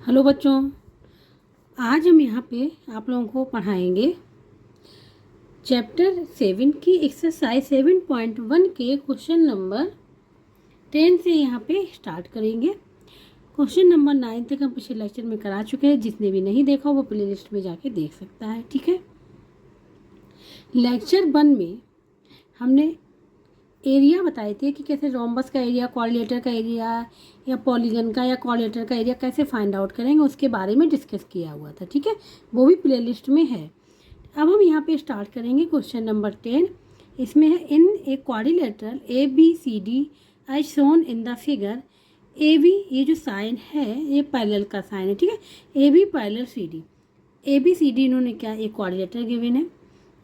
Hello बच्चों, आज हम यहाँ पे आप लोगों को पढ़ाएंगे चैप्टर 7 की एक्सरसाइज 7.1 के क्वेश्चन नंबर 10 से यहाँ पे स्टार्ट करेंगे। क्वेश्चन नंबर 9 तक हम पिछले लेक्चर में करा चुके हैं। जिसने भी नहीं देखा वो प्ले लिस्ट में जाके देख सकता है। ठीक है, लेक्चर 1 में हमने एरिया बताए थे कि कैसे रोम्बस का एरिया, क्वाड्रिलेटर का एरिया या पॉलीगन का या क्वाड्रिलेटर का एरिया कैसे फाइंड आउट करेंगे, उसके बारे में डिस्कस किया हुआ था। ठीक है, वो भी प्लेलिस्ट में है। अब हम यहाँ पे स्टार्ट करेंगे क्वेश्चन नंबर 10। इसमें है in a quadrilateral A B C D as shown in the figure. A B, ये जो साइन है ये पैरेलल का साइन है। ठीक है, A B parallel C D, A B C D इन्होंने क्या एक क्वाड्रिलेटर गिवन है।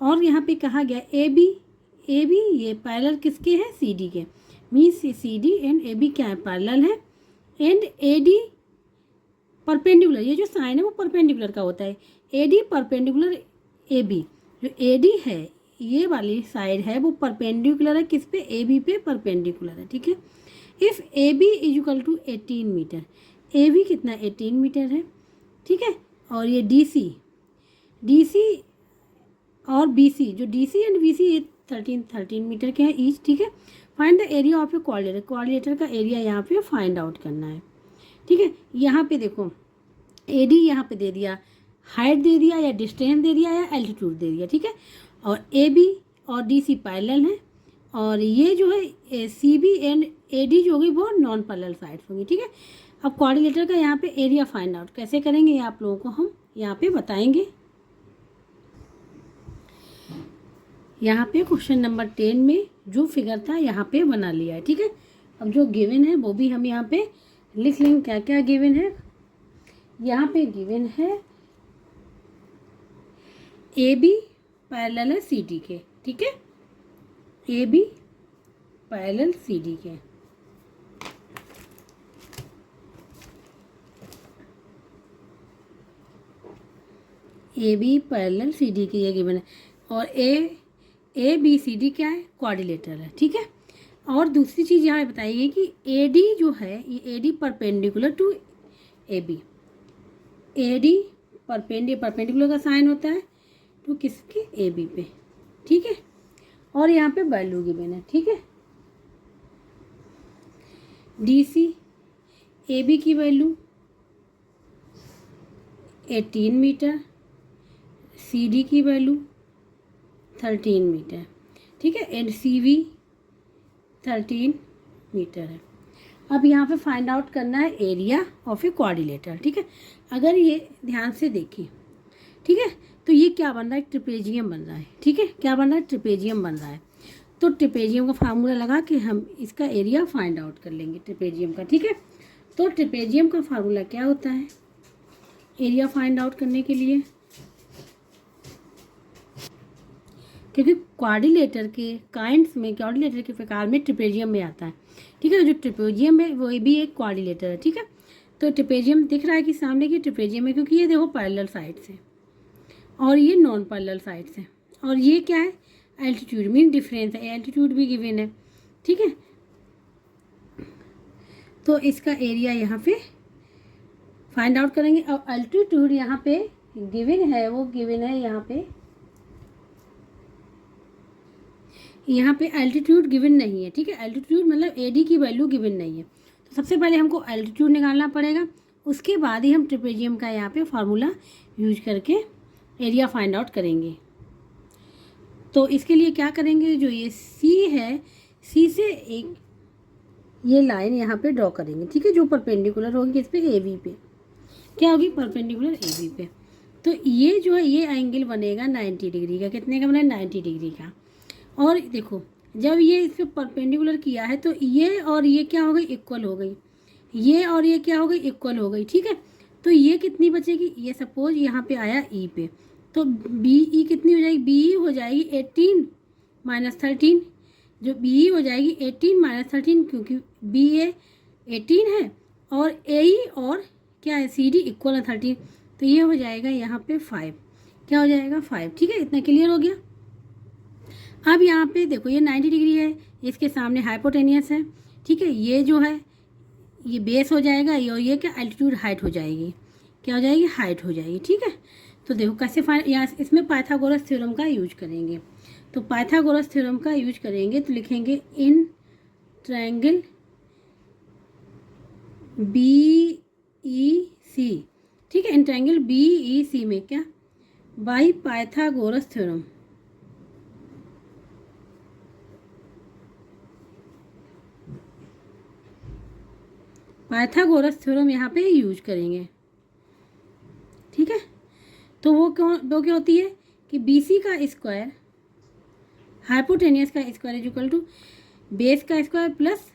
और यहाँ पे कहा गया ए बी ये पैरेलल किसके हैं, सी डी के। Means C D and A B क्या है, पैरेलल है। एंड ए डी परपेंडिकुलर, ये जो साइन है वो परपेंडिकुलर का होता है। A D perpendicular A B, जो ए डी है ये वाली साइड है वो परपेंडिकुलर है किस पे, ए बी पे परपेंडिकुलर है। ठीक है, if A B is equal to 18 metre, A B कितना 18 मीटर है। ठीक है, और ये डी सी और बी सी, जो D C and B C ये 13 मीटर के हैं ईच। ठीक है, find the area of a quadrilateral, quadrilateral का एरिया यहाँ पे फाइंड आउट करना है। ठीक है, यहाँ पे देखो ए डी यहाँ पे दे दिया, हाइट दे दिया या डिस्टेंस दे दिया या एल्टीट्यूड दे दिया। ठीक है, और ए बी और डी सी पैरेलल है, और ये जो है C B and A D जो होगी वो नॉन पैरेलल साइड्स होंगी। ठीक है, अब क्वाड्रिलेटर का यहाँ पे एरिया फाइंड आउट कैसे करेंगे ये आप लोगों को हम यहाँ पे बताएंगे। यहाँ पे क्वेश्चन नंबर 10 में जो फिगर था यहाँ पे बना लिया है। ठीक है, अब जो गिवन है वो भी हम यहाँ पे लिख लेंगे। क्या क्या गिवन है, यहाँ पे गिवन है ए बी पैरेलल है सी डी के। ठीक है, A B parallel C D के। A B parallel C D की ये गिवन है, और ए बी सी डी क्या है, क्वाड्रिलेटर है। ठीक है, और दूसरी चीज़ यहाँ बताइए कि ए डी जो है ये A D perpendicular to A B, A D perpendicular का साइन होता है टू किसके, ए बी पे। ठीक है, और यहाँ पे वैल्यू गिवन है। ठीक है, डी सी ए बी की वैल्यू 18 मीटर, सी डी की वैल्यू 13 मीटर। ठीक है, एंड सी वी 13 मीटर है। अब यहाँ पे फाइंड आउट करना है एरिया ऑफ ए क्वाड्रिलेटर। ठीक है, अगर ये ध्यान से देखें, ठीक है, तो ये क्या बन रहा है, ट्रिपेजियम बन रहा है। ठीक है, क्या बन रहा है, ट्रिपेजियम बन रहा है। तो ट्रिपेजियम का फार्मूला लगा के हम इसका एरिया फाइंड आउट कर लेंगे ट्रिपेजियम का। ठीक है, तो ट्रिपेजियम का फार्मूला क्या होता है एरिया फाइंड आउट करने के लिए, क्योंकि क्वाड्रिलेटर के काइंड्स में, क्वाड्रिलेटर के प्रकार में ट्रिपेजियम में आता है। ठीक है, जो ट्रिपेजियम है वो भी एक क्वाड्रिलेटर है। ठीक है, तो ट्रिपेजियम दिख रहा है कि सामने की ट्रिपेजियम है, क्योंकि ये देखो पैरेलल साइड्स है और ये नॉन पैरेलल साइड्स है। और ये क्या है, एल्टीट्यूड मीन डिफरेंस है, एल्टीट्यूड भी गिवन है। ठीक है, तो इसका एरिया यहाँ पे फाइंड आउट करेंगे। और एल्टीट्यूड यहाँ पे गिवन है, वो गिवन है यहाँ पे एल्टीट्यूड गिवन नहीं है। ठीक है, एल्टीट्यूड मतलब ए डी की वैल्यू गिवन नहीं है। तो सबसे पहले हमको एल्टीट्यूड निकालना पड़ेगा, उसके बाद ही हम ट्रिपेजियम का यहाँ पे फार्मूला यूज करके एरिया फाइंड आउट करेंगे। तो इसके लिए क्या करेंगे, जो ये सी है, सी से एक ये लाइन यहाँ पे ड्रॉ करेंगे। ठीक है, जो परपेंडिकुलर होगी किस पे, ए बी पे। क्या होगी, परपेंडिकुलर ए बी पे। तो ये जो है ये एंगल बनेगा 90 डिग्री का। कितने का बना, 90 डिग्री का। और देखो जब ये इस पर परपेंडिकुलर किया है तो ये और ये क्या हो गई, इक्वल हो गई। ये और ये क्या हो गई, इक्वल हो गई। ठीक है, तो ये कितनी बचेगी, ये सपोज यहाँ पे आया ई पे, तो बी ई कितनी हो जाएगी, बी ई हो जाएगी 18 माइनस 13। जो बी ई हो जाएगी 18 माइनस 13, क्योंकि बी ए 18 है और ए ई और क्या है, सी डी इक्वल है 13। तो ये हो जाएगा यहाँ पे 5। क्या हो जाएगा, 5। ठीक है, इतना क्लियर हो गया। अब यहाँ पे देखो ये 90 डिग्री है, इसके सामने हाइपोटेनियस है। ठीक है, ये जो है ये बेस हो जाएगा, ये और ये क्या एल्टीट्यूड हाइट हो जाएगी, क्या हो जाएगी, हाइट हो जाएगी। ठीक है, तो देखो कैसे फाइंड, यहाँ इसमें पाइथागोरस थ्योरम का यूज करेंगे। तो पाइथागोरस थ्योरम का यूज करेंगे तो लिखेंगे in triangle B E C. ठीक है, इन ट्रायंगल बी ई सी में क्या, by Pythagoras theorem. Pythagoras theorem यहाँ पे यूज करेंगे। ठीक है, तो वो क्या होती है कि बी सी का स्क्वायर हाइपोटेनियस का square is equal to base का स्क्वायर प्लस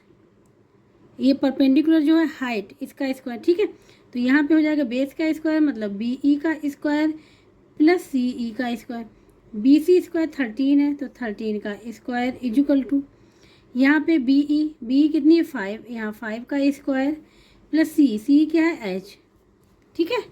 ये परपेंडिकुलर जो है हाइट इसका स्क्वायर। ठीक है, तो यहाँ पे हो जाएगा बेस का स्क्वायर मतलब बी ई का स्क्वायर प्लस सी ई का स्क्वायर। बी सी स्क्वायर 13 है तो 13 का स्क्वायर इज इक्वल टू यहाँ पे बी कितनी है 5, यहाँ 5 का स्क्वायर प्लस सी क्या है एच। ठीक है,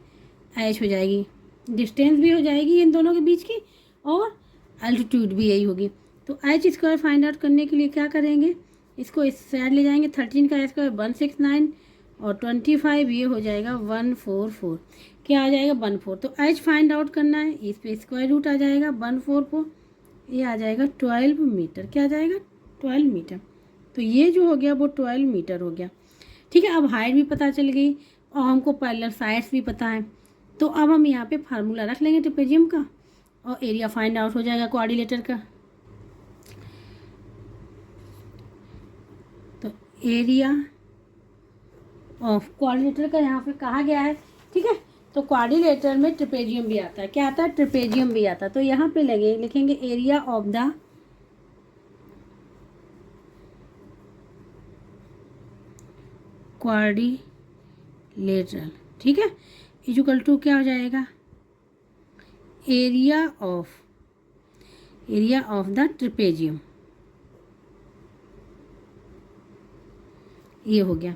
एच हो जाएगी, डिस्टेंस भी हो जाएगी इन दोनों के बीच की और एल्टीट्यूड भी यही होगी। तो एच स्क्वायर फाइंड आउट करने के लिए क्या करेंगे, इसको इस साइड ले जाएंगे, 13 का स्क्वायर 169 और 25 ये हो जाएगा 144, क्या आ जाएगा 14। तो एच फाइंड आउट करना है, इस पे स्क्वायर रूट आ जाएगा 144, ये आ जाएगा 12 मीटर, क्या आ जाएगा 12 मीटर। तो ये जो हो गया वो 12 मीटर हो गया। ठीक है, अब हाइट भी पता चल गई और हमको पैरेलल साइड्स भी पता है। तो अब हम यहाँ पे फार्मूला रख लेंगे ट्रेपेजियम का और एरिया फाइंड आउट हो जाएगा क्वाड्रिलेटर का। तो एरिया ऑफ क्वाड्रिलेटर का यहाँ पे कहा गया है। ठीक है, तो क्वाड्रिलेटर में ट्रेपेजियम भी आता है, क्या आता है, ट्रेपेजियम भी आता है। तो यहाँ पे लिखेंगे एरिया ऑफ द क्वाड्रिलेटरल। ठीक है, इक्वल टू क्या हो जाएगा, एरिया ऑफ द ट्रेपेजियम, ये हो गया।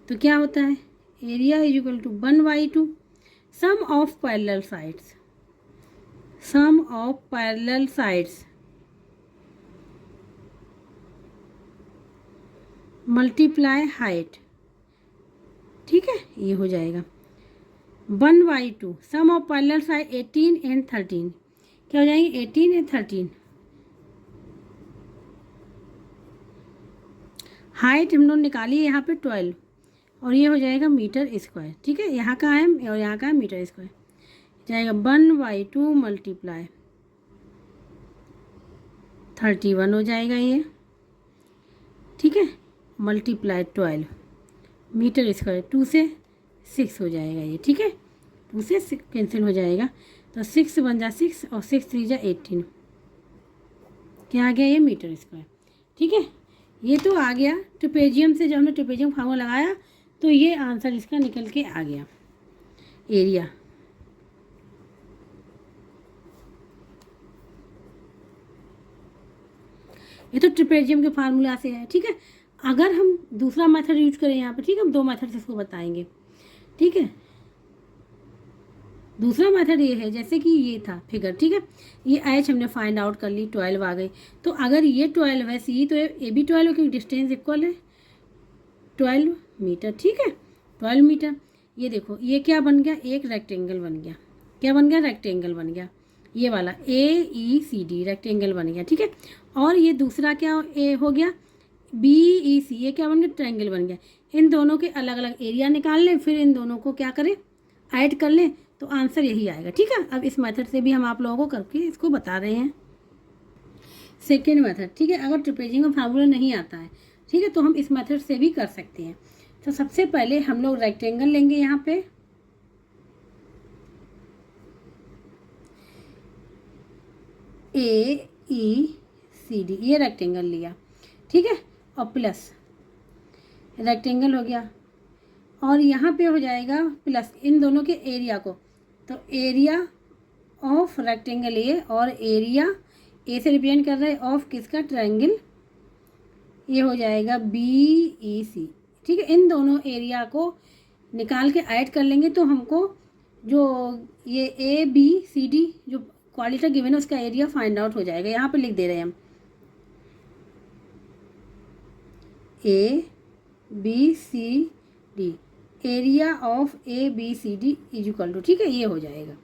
तो क्या होता है, area is equal to 1/2 sum of parallel sides multiply height. ठीक है, ये हो जाएगा 1/2 sum of parallel side 18 and 13, क्या हो जाएंगे 18 एंड 13। हाइट हम लोग निकाली है यहाँ पे 12 और ये हो जाएगा मीटर स्क्वायर। ठीक है, यहाँ का है और यहाँ का है मीटर स्क्वायर, जाएगा 1/2 मल्टीप्लाई 31 हो जाएगा ये। ठीक है, मल्टीप्लाई 12 मीटर स्क्वायर, 2 से 6 हो जाएगा ये। ठीक है, 2 से 6 कैंसिल हो जाएगा तो 6 बन जा 6 और 6 3 जा 18, क्या आ गया ये मीटर स्क्वायर। ठीक है, ये तो आ गया ट्रेपेजियम से, जब हमने ट्रेपेजियम फार्मूला लगाया तो ये आंसर इसका निकल के आ गया एरिया। ये तो ट्रेपेजियम के फार्मूला से है। ठीक है, अगर हम दूसरा मेथड यूज करें यहाँ पे, ठीक है, हम 2 मेथड से इसको बताएंगे। ठीक है, दूसरा मेथड ये है, जैसे कि ये था फिगर। ठीक है, ये एच हमने फाइंड आउट कर ली, 12 आ गई। तो अगर ये 12 है सी तो ये भी 12 है क्योंकि डिस्टेंस इक्वल है 12 मीटर। ठीक है, 12 मीटर। ये देखो ये क्या बन गया, एक रेक्टेंगल बन गया, क्या बन गया, रेक्टेंगल बन गया, ये वाला AECD रेक्टेंगल बन गया। ठीक है, और ये दूसरा क्या हो गया BEC, ये क्या बन गया, ट्रायंगल बन गया। इन दोनों के अलग अलग एरिया निकाल लें, फिर इन दोनों को क्या करें, ऐड कर लें, तो आंसर यही आएगा। ठीक है, अब इस मेथड से भी हम आप लोगों को करके इसको बता रहे हैं। सेकेंड मेथड, ठीक है, अगर ट्रेपेजियम का फार्मूला नहीं आता है, ठीक है, तो हम इस मेथड से भी कर सकते हैं। तो सबसे पहले हम लोग रेक्टेंगल लेंगे यहाँ पे, AECD, ये रेक्टेंगल लिया। ठीक है, और प्लस रेक्टेंगल हो गया और यहाँ पे हो जाएगा प्लस इन दोनों के एरिया को, तो एरिया ऑफ रेक्टेंगल ए और एरिया ए से रिप्रेजेंट कर रहे हैं ऑफ किसका, ट्रायंगल, ये हो जाएगा BEC। ठीक है, इन दोनों एरिया को निकाल के ऐड कर लेंगे तो हमको जो ये ABCD जो क्वाड्रिलेटरल गिवन है उसका एरिया फाइंड आउट हो जाएगा। यहाँ पे लिख दे रहे हैं हम ABCD D, area of A B C D is equal to, ठीक है, ये हो जाएगा,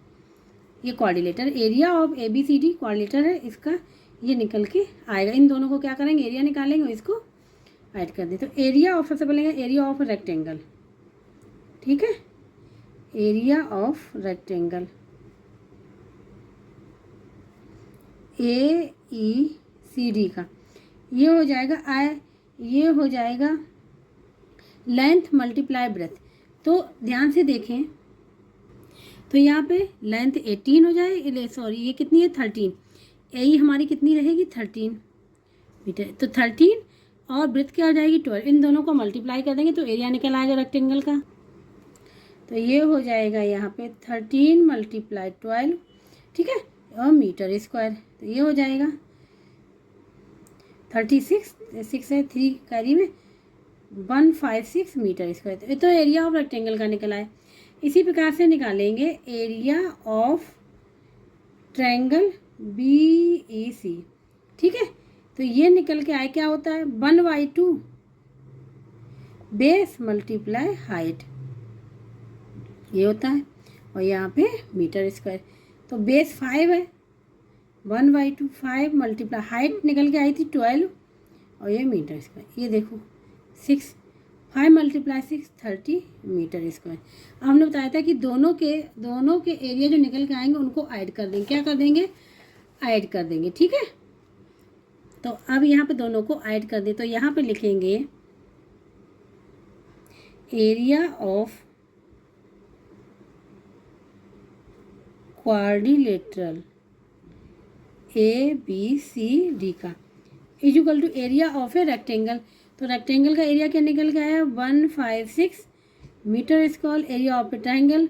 ये coordinator area of A B C D coordinator है इसका, ये निकल के आएगा। इन दोनों को क्या करेंगे, एरिया निकालेंगे और इसको ऐड कर दें। तो एरिया ऑफ, सबसे पहले एरिया ऑफ रेक्टेंगल, ठीक है, area of rectangle A E C D का, ये हो जाएगा ये हो जाएगा लेंथ मल्टीप्लाई ब्रेथ। तो ध्यान से देखें, तो यहाँ पे लेंथ 18 हो जाए, सॉरी ये कितनी है 13, ए हमारी कितनी रहेगी 13 मीटर, तो 13 और ब्रेथ क्या हो जाएगी 12, इन दोनों को मल्टीप्लाई कर देंगे तो एरिया निकल आएगा रेक्टेंगल का। तो ये हो जाएगा यहाँ पे 13 मल्टीप्लाई 12, ठीक है, और मीटर स्क्वायर, तो ये हो जाएगा 36, 6 है 3 कैरी में 156 मीटर स्क्वायर। ये तो एरिया ऑफ रेक्टेंगल का निकला है। इसी प्रकार से निकालेंगे area of triangle B E C, ठीक है, तो ये निकल के आए, क्या होता है 1/2 बेस मल्टीप्लाई हाइट, ये होता है, और यहाँ पे मीटर स्क्वायर, तो बेस 5 है, 1/2 5 मल्टीप्लाई हाइट निकल के आई थी 12 और ये मीटर स्क्वायर, ये देखो 6 5 मल्टीप्लाई 6 30 मीटर स्क्वायर। अब हमने बताया था कि दोनों के एरिया जो निकल के आएंगे उनको ऐड कर देंगे, क्या कर देंगे, ऐड कर देंगे, ठीक है। तो अब यहाँ पे दोनों को ऐड कर दें, तो यहाँ पे लिखेंगे area of quadrilateral A B C D का is equal to area of a rectangle. तो रेक्टेंगल का एरिया क्या निकल गया है 156 metre square, area of a triangle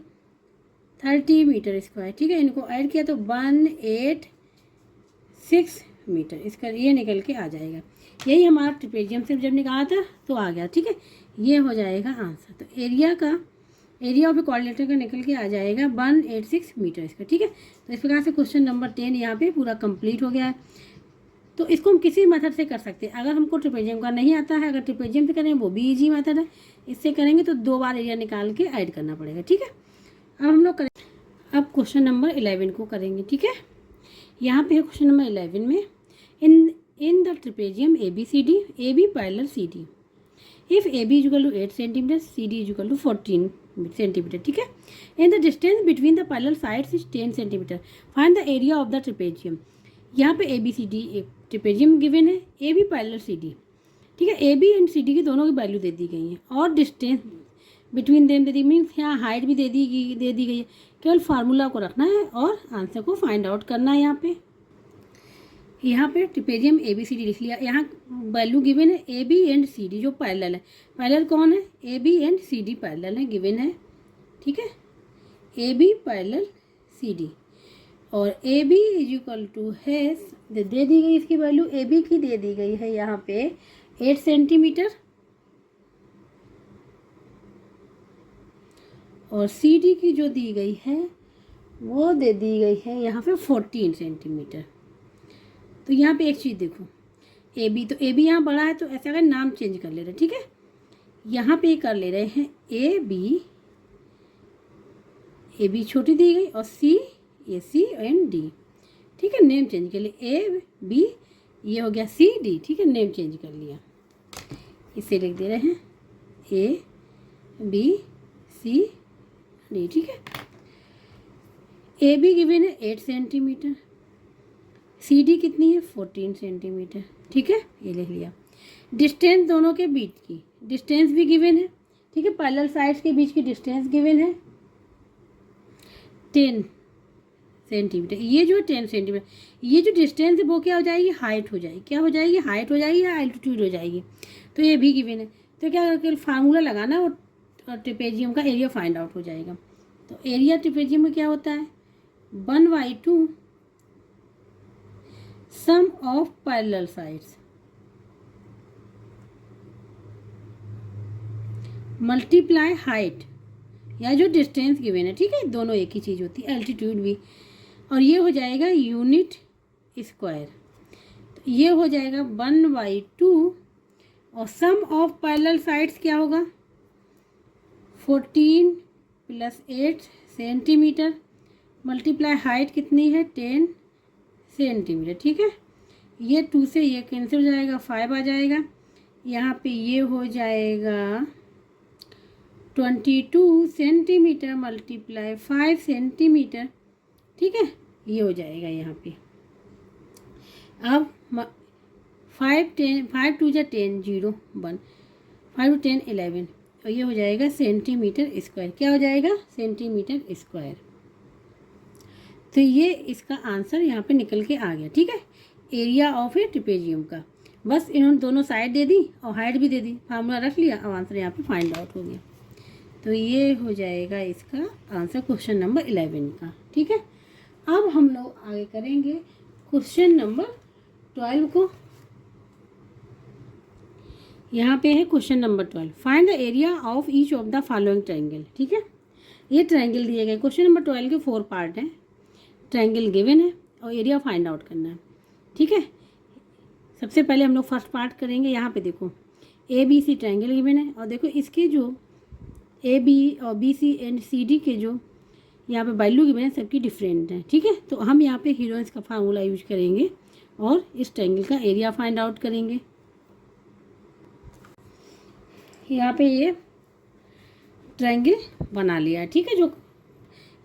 30 metre square, ठीक है, इनको ऐड किया तो 186 मीटर स्क्वायर, ये निकल के आ जाएगा। यही हमारा ट्रिपेजियम से जब निकाला था तो आ गया, ठीक है, ये हो जाएगा आंसर। तो एरिया ऑफ ए कोऑर्डिनेटर का निकल के आ जाएगा 186 मीटर स्क्वायर, ठीक है। तो इस प्रकार से क्वेश्चन नंबर 10 यहाँ पे पूरा कंप्लीट हो गया है। तो इसको हम किसी मेथड से कर सकते हैं, अगर हमको ट्रिपेजियम का नहीं आता है, अगर ट्रिपेजियम से करें वो भी इजी मेथड है, इससे करेंगे तो 2 बार एरिया निकाल के ऐड करना पड़ेगा, ठीक है। अब हम लोग करें, अब क्वेश्चन नंबर 11 को करेंगे, ठीक है। यहाँ पे है क्वेश्चन नंबर 11 में, in the trapezium A B C D, A B parallel C D, if A B is equal to 8 centimetre, C D is equal to 14 centimetre, ठीक है, and the distance between the parallel sides is 10 centimetre, find the area of the trapezium. यहाँ पे A B C D एक trapezium given है, A B parallel C D, ठीक है, A B and C D की दोनों की value दे दी गई है और distance between them they the, means यहाँ हाइट भी दे दी गई है। केवल फार्मूला को रखना है और आंसर को फाइंड आउट करना है। यहाँ पे trapezium A B C D लिख लिया, यहाँ वैल्यू गिवन है A B and C D जो पैरेलल है, पैरेलल कौन है, A B and C D parallel है, गिवन है, ठीक है, A B parallel C D, और A B is equal to है, दे दी गई इसकी वैल्यू, ए बी की दे दी गई है यहाँ पे 8 सेंटीमीटर और सी डी की जो दी गई है वो दे दी गई है यहाँ पे 14 सेंटीमीटर। तो यहाँ पे एक चीज़ देखो, ए बी, तो ए बी यहाँ बड़ा है तो ऐसा अगर नाम चेंज कर ले रहे हैं, ठीक है, यहाँ पे कर ले रहे हैं ए बी छोटी दी गई और सी ए सी एंड डी, ठीक है, नेम चेंज कर लिया, ए बी ये हो गया सी डी, ठीक है, नेम चेंज कर लिया, इसे लिख दे रहे हैं ए बी सी डी, ठीक है। ए बी गिवन है 8 सेंटीमीटर, सी डी कितनी है 14 सेंटीमीटर, ठीक है, ये लिख लिया। डिस्टेंस दोनों के बीच की डिस्टेंस भी गिवन है, ठीक है, पैरेलल साइड्स के बीच की डिस्टेंस गिवन है 10 सेंटीमीटर, ये जो 10 सेंटीमीटर, ये जो डिस्टेंस है वो क्या हो जाएगी, हाइट हो जाएगी, क्या हो जाएगी, हाइट हो जाएगी या एल्टीट्यूड हो जाएगी, तो ये भी गिवन है। तो क्या करके फार्मूला लगाना और ट्रिपेजियम का एरिया फाइंड आउट हो जाएगा। तो एरिया ट्रिपेजियम में क्या होता है 1/2 sum of parallel sides multiply height या जो डिस्टेंस गिवन है, ठीक है, दोनों एक ही चीज़ होती है, एल्टीट्यूड भी, और ये हो जाएगा यूनिट स्क्वायर, तो ये हो जाएगा 1/2 और सम ऑफ पैरेलल साइड्स क्या होगा 14 + 8 सेंटीमीटर मल्टीप्लाई हाइट कितनी है 10 सेंटीमीटर। ठीक है, ये 2 से ये कैंसिल हो जाएगा, 5 आ जाएगा। यहाँ पे ये हो जाएगा 22 सेंटीमीटर मल्टीप्लाई 5 सेंटीमीटर। ठीक है, ये हो जाएगा यहाँ पे। अब 5 2 जा 10 0 1 5 10 11 और ये हो जाएगा सेंटीमीटर स्क्वायर। क्या हो जाएगा सेंटीमीटर स्क्वायर। तो ये इसका आंसर यहाँ पे निकल के आ गया। ठीक है, एरिया ऑफ ए ट्रिपेजियम का। बस इन्होंने दोनों साइड दे दी और हाइट भी दे दी, फार्मूला रख लिया, अब आंसर यहाँ पे फाइंड आउट हो गया। तो ये हो जाएगा इसका आंसर क्वेश्चन नंबर 11 का। ठीक है, अब हम लोग आगे करेंगे क्वेश्चन नंबर 12 को। यहाँ पे है question number 12, find the area of each of the following triangle. ठीक है, ये ट्रायंगल दिए गए। क्वेश्चन नंबर 12 के 4 पार्ट हैं। ट्रायंगल गिवन है और एरिया फाइंड आउट करना है। ठीक है, सबसे पहले हम लोग फर्स्ट पार्ट करेंगे। यहाँ पे देखो ABC ट्रायंगल गिवन है और देखो इसके जो AB और BC एंड CD के जो यहाँ पे वैल्यू गिवन है सबकी डिफरेंट है। ठीक है, तो हम यहाँ पे हीरोइंस का फार्मूला यूज करेंगे और इस ट्रायंगल का एरिया फाइंड आउट करेंगे। यहाँ पे ये ट्रायंगल बना लिया। ठीक है, जो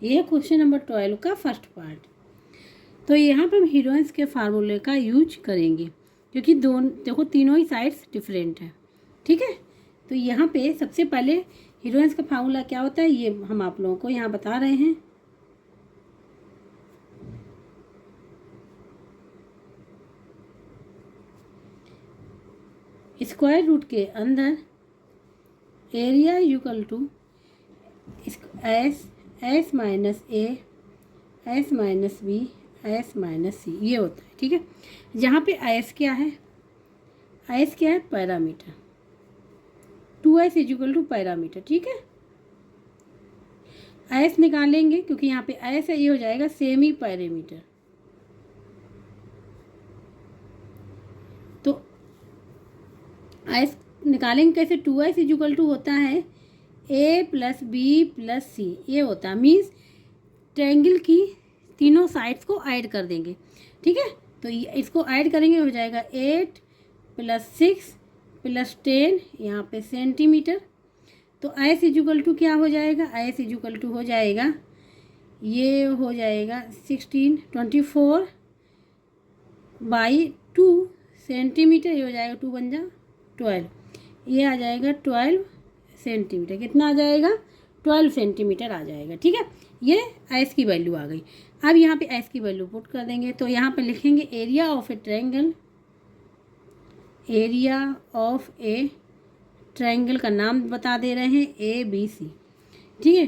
ये है क्वेश्चन नंबर 12 का फर्स्ट पार्ट। तो यहाँ पे हम हीरोइंस के फार्मूले का यूज करेंगे क्योंकि देखो तीनों ही साइड्स डिफरेंट हैं। ठीक है, तो यहाँ पे सबसे पहले हीरोइंस का फार्मूला क्या होता है ये हम आप लोगों को यहाँ बता रहे हैं। स्क्वायर रूट के अंदर area equal to S minus A S minus B S minus C, ये होता है। ठीक है, जहाँ पे एस क्या है, एस क्या है parameter, 2s equal to parameter. ठीक है, एस निकालेंगे क्योंकि यहाँ पे एस है, ये हो जाएगा सेमी पैरामीटर। तो एस निकालेंगे कैसे, 2s इक्वल टू होता है a + b + c, ये होता है मीन्स ट्रायंगल की तीनों साइड्स को ऐड कर देंगे। ठीक है, तो इसको ऐड करेंगे हो जाएगा 8 + 6 + 10 यहाँ पे सेंटीमीटर। तो एस इक्वल टू क्या हो जाएगा, एस इक्वल टू हो जाएगा ये हो जाएगा 16/2 सेंटीमीटर, ये हो जाएगा 2 बन जा 12, ये आ जाएगा 12 सेंटीमीटर। कितना आ जाएगा 12 सेंटीमीटर आ जाएगा। ठीक है, ये एस की वैल्यू आ गई। अब यहाँ पे एस की वैल्यू पुट कर देंगे तो यहाँ पे लिखेंगे area of a triangle, area of a triangle का नाम बता दे रहे हैं ABC। ठीक है,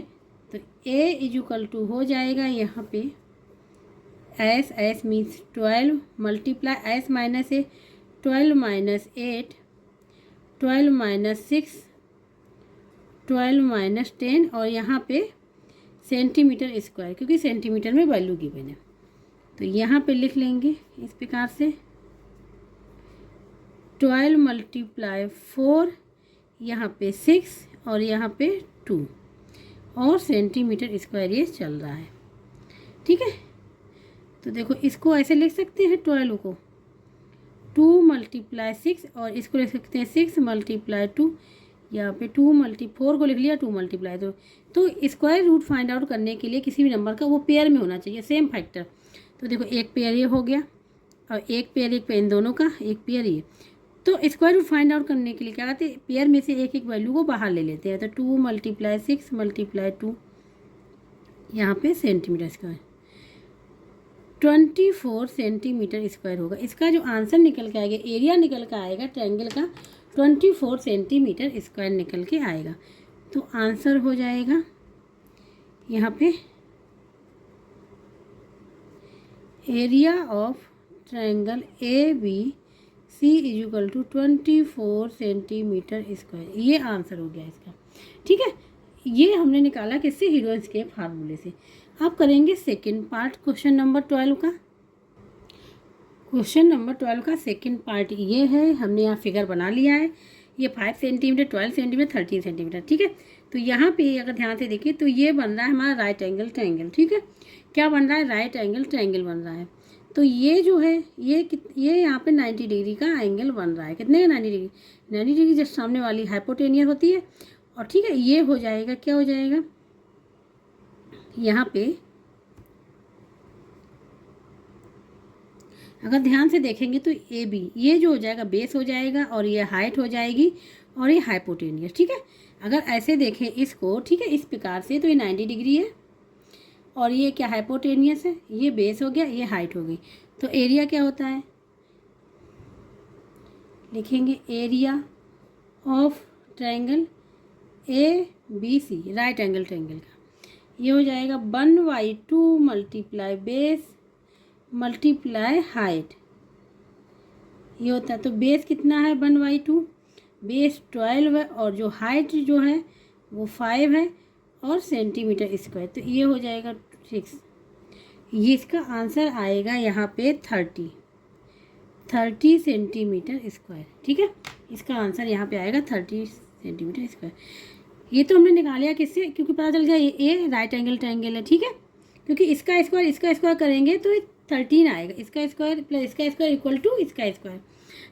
तो A इक्वल टू हो जाएगा यहाँ पे S means 12 multiply S minus A 12 - 8 12 - 6 12 - 10 और यहाँ पे सेंटीमीटर स्क्वायर क्योंकि सेंटीमीटर में वैल्यू गिवन है। तो यहाँ पे लिख लेंगे इस प्रकार से 12 × 4 यहाँ पे 6 और यहाँ पे 2 और सेंटीमीटर स्क्वायर ये चल रहा है। ठीक है, तो देखो इसको ऐसे लिख सकते हैं 12 को 2 × 6 और इसको लिख सकते हैं 6 × 2, यहाँ पे 2 × 4 को लिख लिया 2 × 2। तो स्क्वायर रूट फाइंड आउट करने के लिए किसी भी नंबर का वो पेयर में होना चाहिए, सेम फैक्टर। तो देखो एक पेयर ये हो गया और एक पेयर इन दोनों का एक पेयर ये। तो स्क्वायर रूट फाइंड आउट करने के लिए क्या करते हैं, पेयर में से एक एक वैल्यू को बाहर ले लेते हैं। तो 2 × 6 × 2 यहाँ पे सेंटीमीटर स्क्वायर 24 सेंटीमीटर स्क्वायर होगा। इसका जो आंसर निकल के आएगा, एरिया निकल के आएगा ट्रायंगल का 24 सेंटीमीटर स्क्वायर निकल के आएगा। तो आंसर हो जाएगा यहाँ पे area of triangle ABC equal to 24 centimetre square, ये आंसर हो गया इसका। ठीक है, ये हमने निकाला किससे, हीरोइंस के फार्मूले से। अब करेंगे सेकंड पार्ट क्वेश्चन नंबर 12 का। क्वेश्चन नंबर 12 का सेकंड पार्ट ये है, हमने यहाँ फिगर बना लिया है। ये 5 सेंटीमीटर 12 सेंटीमीटर 13 सेंटीमीटर। ठीक है, तो यहाँ पे अगर ध्यान से देखिए तो ये बन रहा है हमारा राइट एंगल ट्रायंगल, ठीक है। क्या बन रहा है? राइट एंगल ट्रायंगल बन रहा है। तो ये जो है ये यहाँ पे 90 डिग्री का एंगल बन रहा है। कितने का? 90 डिग्री। 90 डिग्री जस्ट सामने वाली हाइपोटेनियस होती है। और ठीक है, ये हो जाएगा, क्या हो जाएगा यहाँ पे, अगर ध्यान से देखेंगे तो ए बी, ये जो हो जाएगा बेस हो जाएगा और ये हाइट हो जाएगी और ये हाइपोटेनियस, ठीक है। अगर ऐसे देखें इसको, ठीक है, इस प्रकार से, तो ये 90 डिग्री है और ये क्या हाइपोटेनियस है, ये बेस हो गया, ये हाइट हो गई। तो एरिया क्या होता है? लिखेंगे area of triangle A B C, right angle triangle का, ये हो जाएगा 1/2 मल्टीप्लाई बेस मल्टीप्लाई हाइट, ये होता है। तो बेस कितना है? 1/2, बेस 12 है और जो हाइट जो है वो 5 है और सेंटीमीटर स्क्वायर, तो ये हो जाएगा 6। ये इसका आंसर आएगा यहाँ पे 30 सेंटीमीटर स्क्वायर, ठीक है। इसका आंसर यहाँ पे आएगा 30 सेंटीमीटर स्क्वायर। ये तो हमने निकाल लिया किससे? क्योंकि पता चल गया ये राइट एंगल ट्रायंगल है, ठीक है। क्योंकि इसका स्क्वायर करेंगे तो 13 आएगा, इसका स्क्वायर प्लस इसका स्क्वायर इक्वल टू इसका स्क्वायर,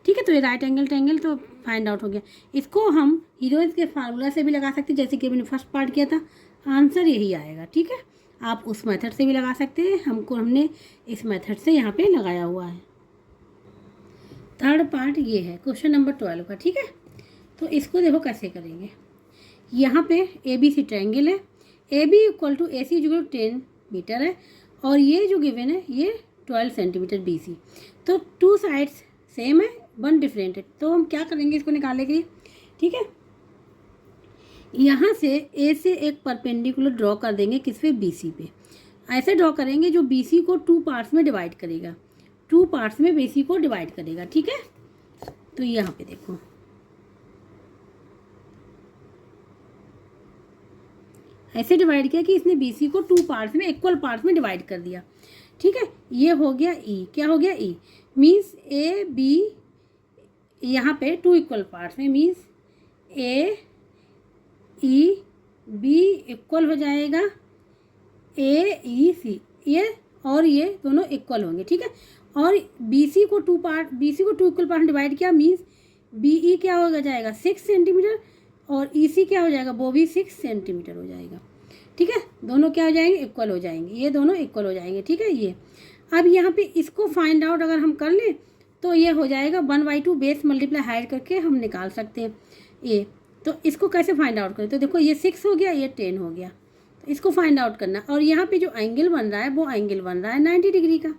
ठीक है। तो ये राइट एंगल ट्रायंगल तो फाइंड आउट हो गया। इसको हम हीरोइंस के फार्मूला से भी लगा सकते हैं, जैसे कि मैंने फर्स्ट पार्ट किया था, आंसर यही आएगा, ठीक है। आप उस मेथड से भी लगा सकते हैं, हमने इस मेथड से यहाँ पे लगाया हुआ है। थर्ड पार्ट ये है क्वेश्चन नंबर 12 का, ठीक है। तो इसको देखो कैसे करेंगे। यहाँ पे ए बी सी ट्रायंगल है, A B equal to A C equal to 10 metre है और ये जो गिवन है ये 12 सेंटीमीटर बी सी। तो 2 साइड्स सेम है, 1 डिफरेंट है। तो हम क्या करेंगे इसको निकालने के लिए, ठीक है। यहाँ से ए से एक परपेंडिकुलर ड्रॉ कर देंगे, किस पे? बी सी पे। ऐसे ड्रॉ करेंगे जो बी सी को 2 पार्ट्स में डिवाइड करेगा, 2 पार्ट्स में बी सी को डिवाइड करेगा, ठीक है। तो यहाँ पे देखो, ऐसे डिवाइड किया कि इसने बी सी को 2 पार्ट्स में, इक्वल पार्ट्स में डिवाइड कर दिया, ठीक है। ये हो गया ई, क्या हो गया? ई मीन्स ए बी, यहाँ पे 2 इक्वल पार्ट्स में मीन्स ए ई बी इक्वल हो जाएगा ए ई सी, ये और ये दोनों इक्वल होंगे, ठीक है। और बी सी को 2 इक्वल पार्ट डिवाइड किया मीन्स बी ई क्या हो जाएगा? 6 सेंटीमीटर और ई सी क्या हो जाएगा? वो भी 6 सेंटीमीटर हो जाएगा, ठीक है। दोनों क्या हो जाएंगे? इक्वल हो जाएंगे, ये दोनों इक्वल हो जाएंगे, ठीक है। ये अब यहाँ पे इसको फाइंड आउट अगर हम कर लें तो ये हो जाएगा 1/2 बेस मल्टीप्लाई हाइट करके हम निकाल सकते हैं ये। तो इसको कैसे फाइंड आउट करें? तो देखो ये 6 हो गया, ये 10 हो गया, तो इसको फाइंड आउट करना। और यहाँ पे जो एंगल बन रहा है वो एंगल बन रहा है 90 डिग्री का,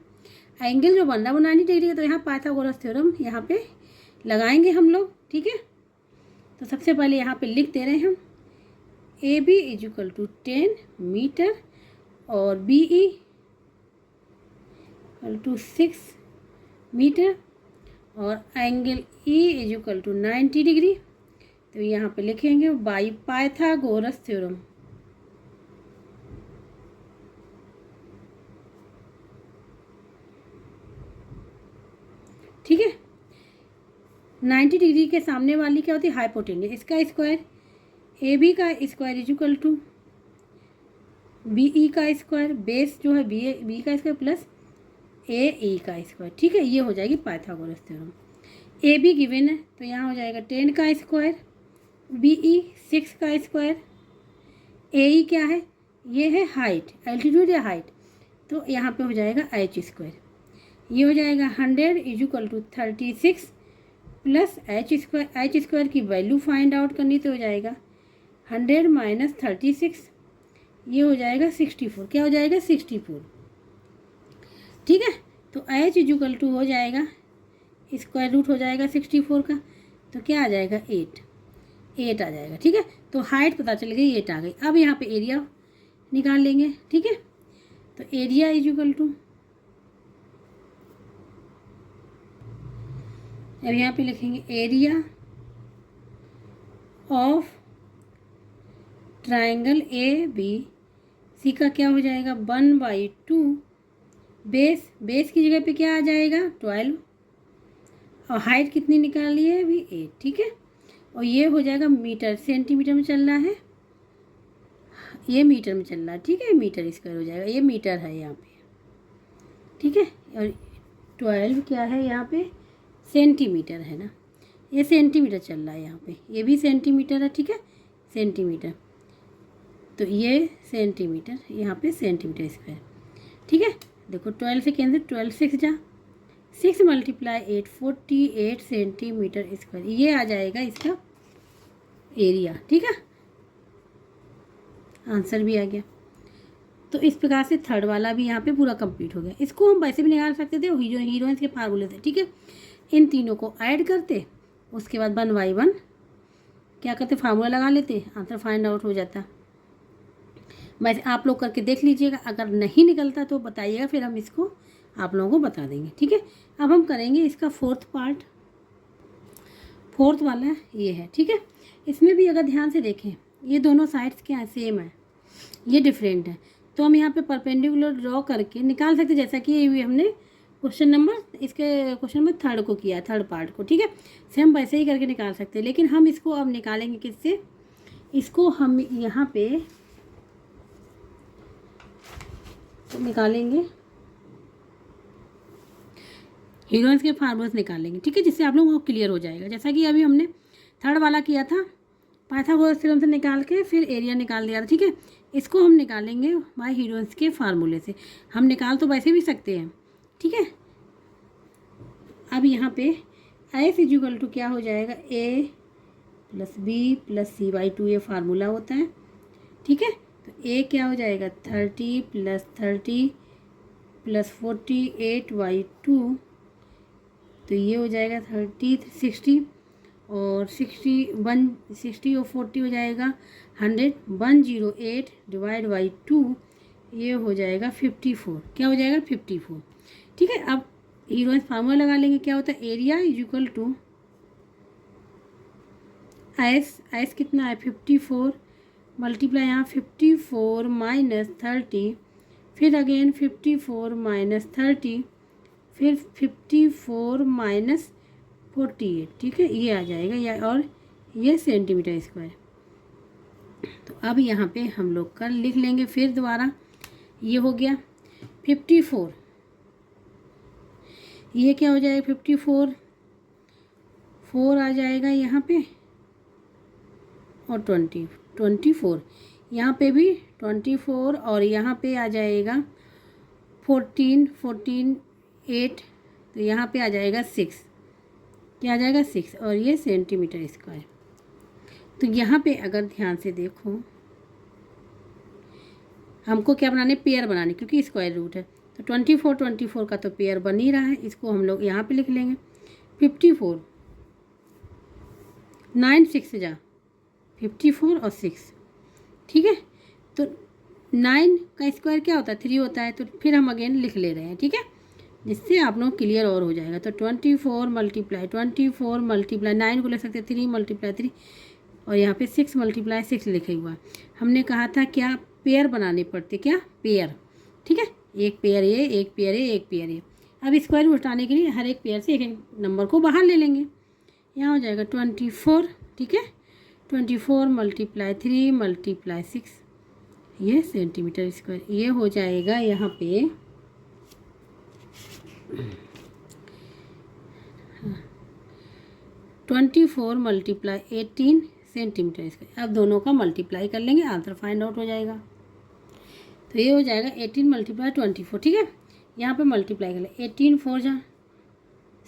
एंगल जो बन रहा है वो 90 डिग्री का। तो यहाँ पाइथागोरस थ्योरम यहाँ पे लगाएंगे हम लोग, ठीक है। तो सबसे पहले यहाँ पे लिख दे रहे हैं हम A B is equal to 10 metre और B E equal to 6 metre और angle E is equal to 90 degree. तो यहाँ पे लिखेंगे बाई पाइथागोरस थ्योरम, ठीक है। 90 डिग्री के सामने वाली क्या होती है? हाइपोटेन्यूस। इसका स्क्वायर ए बी का square is equal to B E का स्क्वायर, बेस जो है बी का स्क्वायर प्लस ए ई का स्क्वायर, ठीक है। ये हो जाएगी Pythagoras theorem. A be given है तो यहाँ हो जाएगा 10 का स्क्वायर, बी ई 6 का स्क्वायर, ए ई क्या है? ये है हाइट, एल्टीट्यूड या हाइट, तो यहाँ पे हो जाएगा एच स्क्वायर। ये हो जाएगा 100 is equal to 36 plus H square. H square की वैल्यू फाइंड आउट करनी तो हो जाएगा 100 माइनस 36, ये हो जाएगा 64। क्या हो जाएगा? 64, ठीक है। तो एच इज इक्वल टू हो जाएगा स्क्वायर रूट हो जाएगा 64 का, तो क्या आ जाएगा? 8 आ जाएगा, ठीक है। तो हाइट पता चल गई, 8 आ गई। अब यहाँ पे एरिया निकाल लेंगे, ठीक है। तो एरिया इज इक्वल टू, अब यहाँ पे लिखेंगे area of triangle A B C का क्या हो जाएगा? 1/2 बेस की जगह पे क्या आ जाएगा? 12 और हाइट कितनी निकाली है अभी? 8, ठीक है। और ये हो जाएगा मीटर, सेंटीमीटर में चल रहा है ये मीटर में चल रहा है, ठीक है, मीटर स्क्वायर हो जाएगा, ये मीटर है यहाँ पे, ठीक है। और 12 क्या है यहाँ पे, सेंटीमीटर है ना, ये सेंटीमीटर चल रहा है यहाँ पे, ये भी सेंटीमीटर है, ठीक है, सेंटीमीटर, तो ये सेंटीमीटर, यहाँ पे सेंटीमीटर स्क्वायर, ठीक है। देखो 12 से कैंसिल, 12 6 जा 6 × 8 48 सेंटीमीटर स्क्वायर, ये आ जाएगा इसका एरिया, ठीक है, आंसर भी आ गया। तो इस प्रकार से थर्ड वाला भी यहाँ पे पूरा कंप्लीट हो गया। इसको हम वैसे भी निकाल सकते थे हीरोइंस के फार्मूले से, ठीक है। इन तीनों को ऐड करते, उसके बाद 1 बाई 1 क्या करते, फार्मूला लगा लेते, आंसर फाइंड आउट हो जाता। वैसे आप लोग करके देख लीजिएगा, अगर नहीं निकलता तो बताइएगा, फिर हम इसको आप लोगों को बता देंगे, ठीक है। अब हम करेंगे इसका फोर्थ पार्ट, फोर्थ वाला ये है, ठीक है। इसमें भी अगर ध्यान से देखें, ये दोनों साइड्स क्या है, सेम है, ये डिफरेंट है, तो हम यहाँ पे परपेंडिकुलर ड्रॉ करके निकाल सकते, जैसा कि ये हमने क्वेश्चन नंबर थर्ड को किया, थर्ड पार्ट को, ठीक है। सेम वैसे ही करके निकाल सकते हैं, लेकिन हम इसको अब निकालेंगे किससे, इसको हम यहाँ पे तो निकालेंगे हीरोइंस के फार्मूले निकालेंगे, ठीक है, जिससे आप लोगों को क्लियर हो जाएगा। जैसा कि अभी हमने थर्ड वाला किया था, पाइथागोरस थ्योरम से निकाल के फिर एरिया निकाल दिया था, ठीक है। इसको हम निकालेंगे बाय हीरोइंस के फार्मूले से, हम निकाल तो वैसे भी सकते हैं, ठीक है। अब यहाँ पे एस इक्वल टू क्या हो जाएगा, a + b + c/2, ये फार्मूला होता है, ठीक है। तो a क्या हो जाएगा, 30 + 30 + 48/2, तो ये हो जाएगा 30 60 और 60 और 40 हो जाएगा 100, 108 / 2, ये हो जाएगा 54, क्या हो जाएगा 54, ठीक है। अब हीरोइंस फार्मूला लगा लेंगे, क्या होता है, एरिया इक्वल टू एस कितना है 54 मल्टीप्लाई यहाँ 54 - 30, फिर अगेन 54 - 30, फिर 54 - 48, ठीक है, ये आ जाएगा या, और ये सेंटीमीटर स्क्वायर। तो अब यहाँ पे हम लोग कर लिख लेंगे फिर दोबारा, ये हो गया 54, ये क्या हो जाएगा 54, 4 आ जाएगा यहाँ पे, और 24 यहाँ पे भी 24, और यहाँ पे आ जाएगा 14 8, तो यहाँ पे आ जाएगा 6, क्या आ जाएगा 6, और ये सेंटीमीटर स्क्वायर। तो यहाँ पे अगर ध्यान से देखो, हमको क्या बनाने, पेयर बनाने, क्योंकि स्क्वायर रूट है, तो 24 का तो पेयर बन ही रहा है, इसको हम लोग यहाँ पे लिख लेंगे 54, 9 6 जा 54 और 6, ठीक है। तो 9 का स्क्वायर क्या होता है, 3 होता है, तो फिर हम अगेन लिख ले रहे हैं, ठीक है, जिससे आप लोग क्लियर और हो जाएगा। तो 24 मल्टीप्लाई 9 को ले सकते 3 × 3, और यहाँ पे 6 × 6 लिखे हुआ है। हमने कहा था क्या, पेयर बनाने पड़ते, क्या पेयर, ठीक है, एक पेयर ये, एक पेयर ये, एक पेयर ये। अब स्क्वायर रूट हटाने के लिए हर एक पेयर से एक एक नंबर को बाहर ले लेंगे, यहाँ हो जाएगा 24, ठीक है, 24 × 3 × 6, ये सेंटीमीटर स्क्वायर, ये हो जाएगा यहाँ पे 24 × 18 सेंटीमीटर स्क्वायर। अब दोनों का मल्टीप्लाई कर लेंगे, आंसर फाइंड आउट हो जाएगा। तो ये हो जाएगा 18 × 24, ठीक है, यहाँ पे मल्टीप्लाई कर ले, 18 4 जा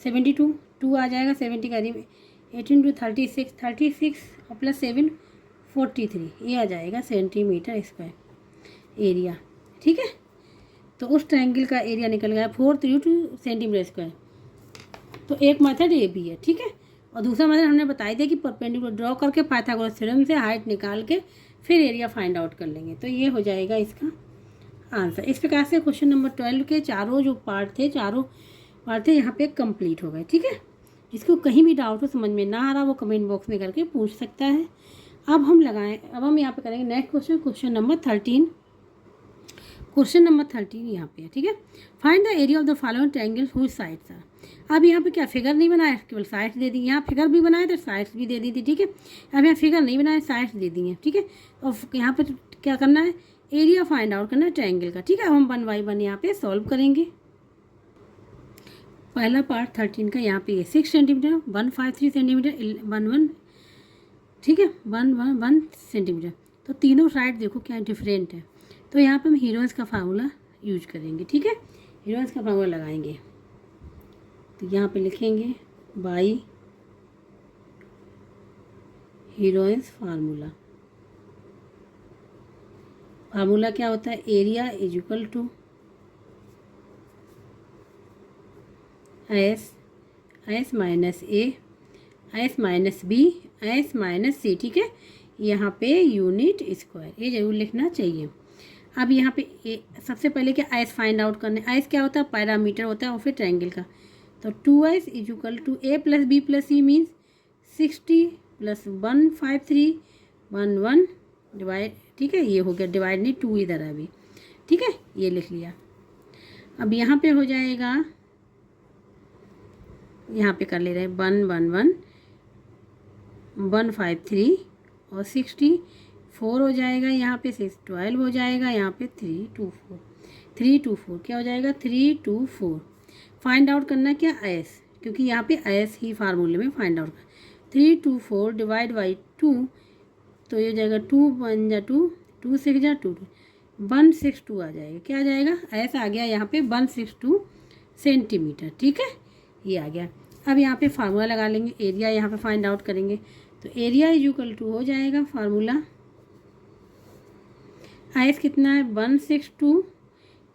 72, 2 आ जाएगा 70 करीब, 18 2 36, 36 और +7 43, ये आ जाएगा सेंटीमीटर स्क्वायर एरिया, ठीक है। तो उस ट्रायंगल का एरिया निकल गया 432 सेंटीमीटर स्क्वायर। तो एक मेथड ये भी है, ठीक है, और दूसरा मेथड हमने बताई दिया कि परपेंडिकुलर ड्रॉ करके पाइथागोरस थ्योरम से हाइट निकाल के फिर एरिया फाइंड आउट कर लेंगे, तो ये हो जाएगा इसका आंसर। इस प्रकार से क्वेश्चन नंबर 12 के चारों पार्ट थे यहाँ पे कंप्लीट हो गए, ठीक है। जिसको कहीं भी डाउट हो, समझ में ना आ रहा, वो कमेंट बॉक्स में करके पूछ सकता है। अब हम यहाँ पे करेंगे next question, question number 13। Question number 13 यहाँ पे है, ठीक है। Find the area of the following triangle whose sides are. अब यहाँ पे क्या फिगर नहीं बनाया, केवल साइड्स दे दी। यहाँ फिगर भी बनाया तो साइड्स भी दे दी थी, ठीक है। अब यहाँ फिगर नहीं बनाया, साइड्स दे दी हैं, ठीक है। और यहाँ पे क्या करना है, एरिया फाइंड आउट करना है ट्रायंगल का, ठीक है। अब हम 1 बाई 1 यहाँ पे सॉल्व करेंगे। पहला पार्ट 13 का यहाँ पे 6 सेंटीमीटर, 153 सेंटीमीटर, 11, ठीक है, 1 सेंटीमीटर। तो तीनों साइड देखो क्या डिफरेंट है। तो यहाँ पे हम हीरोइंस का फार्मूला यूज करेंगे, ठीक है। हीरोइंस का फार्मूला लगाएंगे तो यहाँ पे लिखेंगे बाई हीरोइंस फार्मूला। फार्मूला क्या होता है, area is equal to S minus A, S minus B, S minus C, ठीक है। यहाँ पे यूनिट स्क्वायर, ये जरूर लिखना चाहिए। अब यहाँ पे सबसे पहले क्या एस फाइंड आउट करने, एस क्या होता है, पैरामीटर होता है और फिर ट्रायंगल का। तो 2s is equal to A plus B plus C means 60 plus 153 11 divide, ठीक है। ये हो गया डिवाइड, नहीं 2 इधर है अभी, ठीक है, ये लिख लिया। अब यहाँ पे हो जाएगा, यहाँ पे कर ले रहे हैं 111 153 और 64 हो जाएगा, यहाँ पे 612 हो जाएगा, यहाँ पे 324 क्या हो जाएगा 324। फाइंड आउट करना क्या एस, क्योंकि यहाँ पे एस ही फार्मूले में फाइंड आउट करना। 324 डिवाइड बाई 2 तो ये हो जाएगा 2 1 जा 2 2 6 जा 2 162 आ जाएगा। क्या आ जाएगा, एस आ गया यहाँ पे 162 सेंटीमीटर, ठीक है, ये आ गया। अब यहाँ पे फार्मूला लगा लेंगे, एरिया यहाँ पे फाइंड आउट करेंगे। तो एरिया इज इक्वल टू हो जाएगा फार्मूला, एस कितना है 162,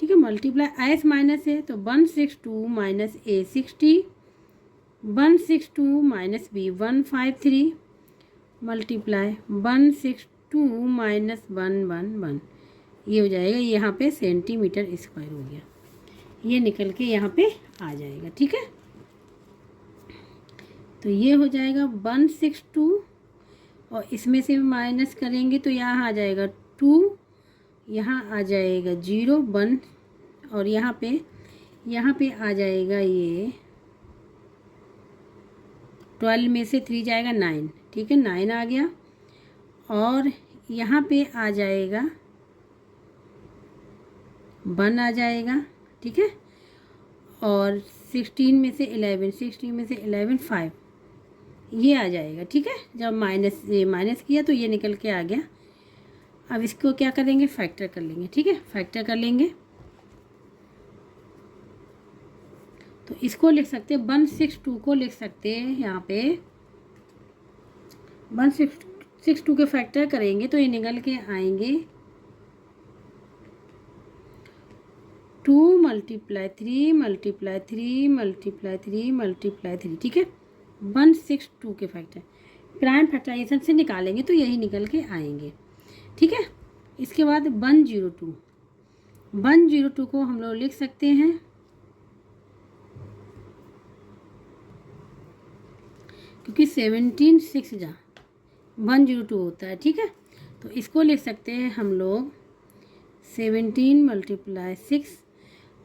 ठीक है, मल्टीप्लाई एस माइनस है तो 162 माइनस ए 60, 162 माइनस बी 153 मल्टीप्लाई 162 माइनस 111, ये हो जाएगा, यहाँ पे सेंटीमीटर स्क्वायर हो गया, ये निकल के यहाँ पे आ जाएगा, ठीक है। तो ये हो जाएगा 162 और इसमें से माइनस करेंगे तो यहाँ आ जाएगा 2, यहाँ आ जाएगा 0 1 और यहाँ पे आ जाएगा ये 12 में से 3 जाएगा 9, ठीक है, 9 आ गया। और यहाँ पे आ जाएगा 1 आ जाएगा, ठीक है। और 16 में से 11 5 ये आ जाएगा, ठीक है। जब माइनस किया तो ये निकल के आ गया। अब इसको क्या करेंगे, फैक्टर कर लेंगे, ठीक है, फैक्टर कर लेंगे। तो इसको लिख सकते हैं 162 को लिख सकते हैं यहाँ पे 162 के फैक्टर करेंगे तो ये निकल के आएंगे 2 मल्टीप्लाई 3 मल्टीप्लाई 3 मल्टीप्लाई 3 मल्टीप्लाई 3, ठीक है, 162 के फैक्टर प्राइम फैक्टराइजेशन से निकालेंगे तो यही निकल के आएंगे, ठीक है। इसके बाद 102 को हम लोग लिख सकते हैं, क्योंकि 17 6 जा 102 होता है, ठीक है। तो इसको लिख सकते हैं हम लोग 17 मल्टीप्लाई 6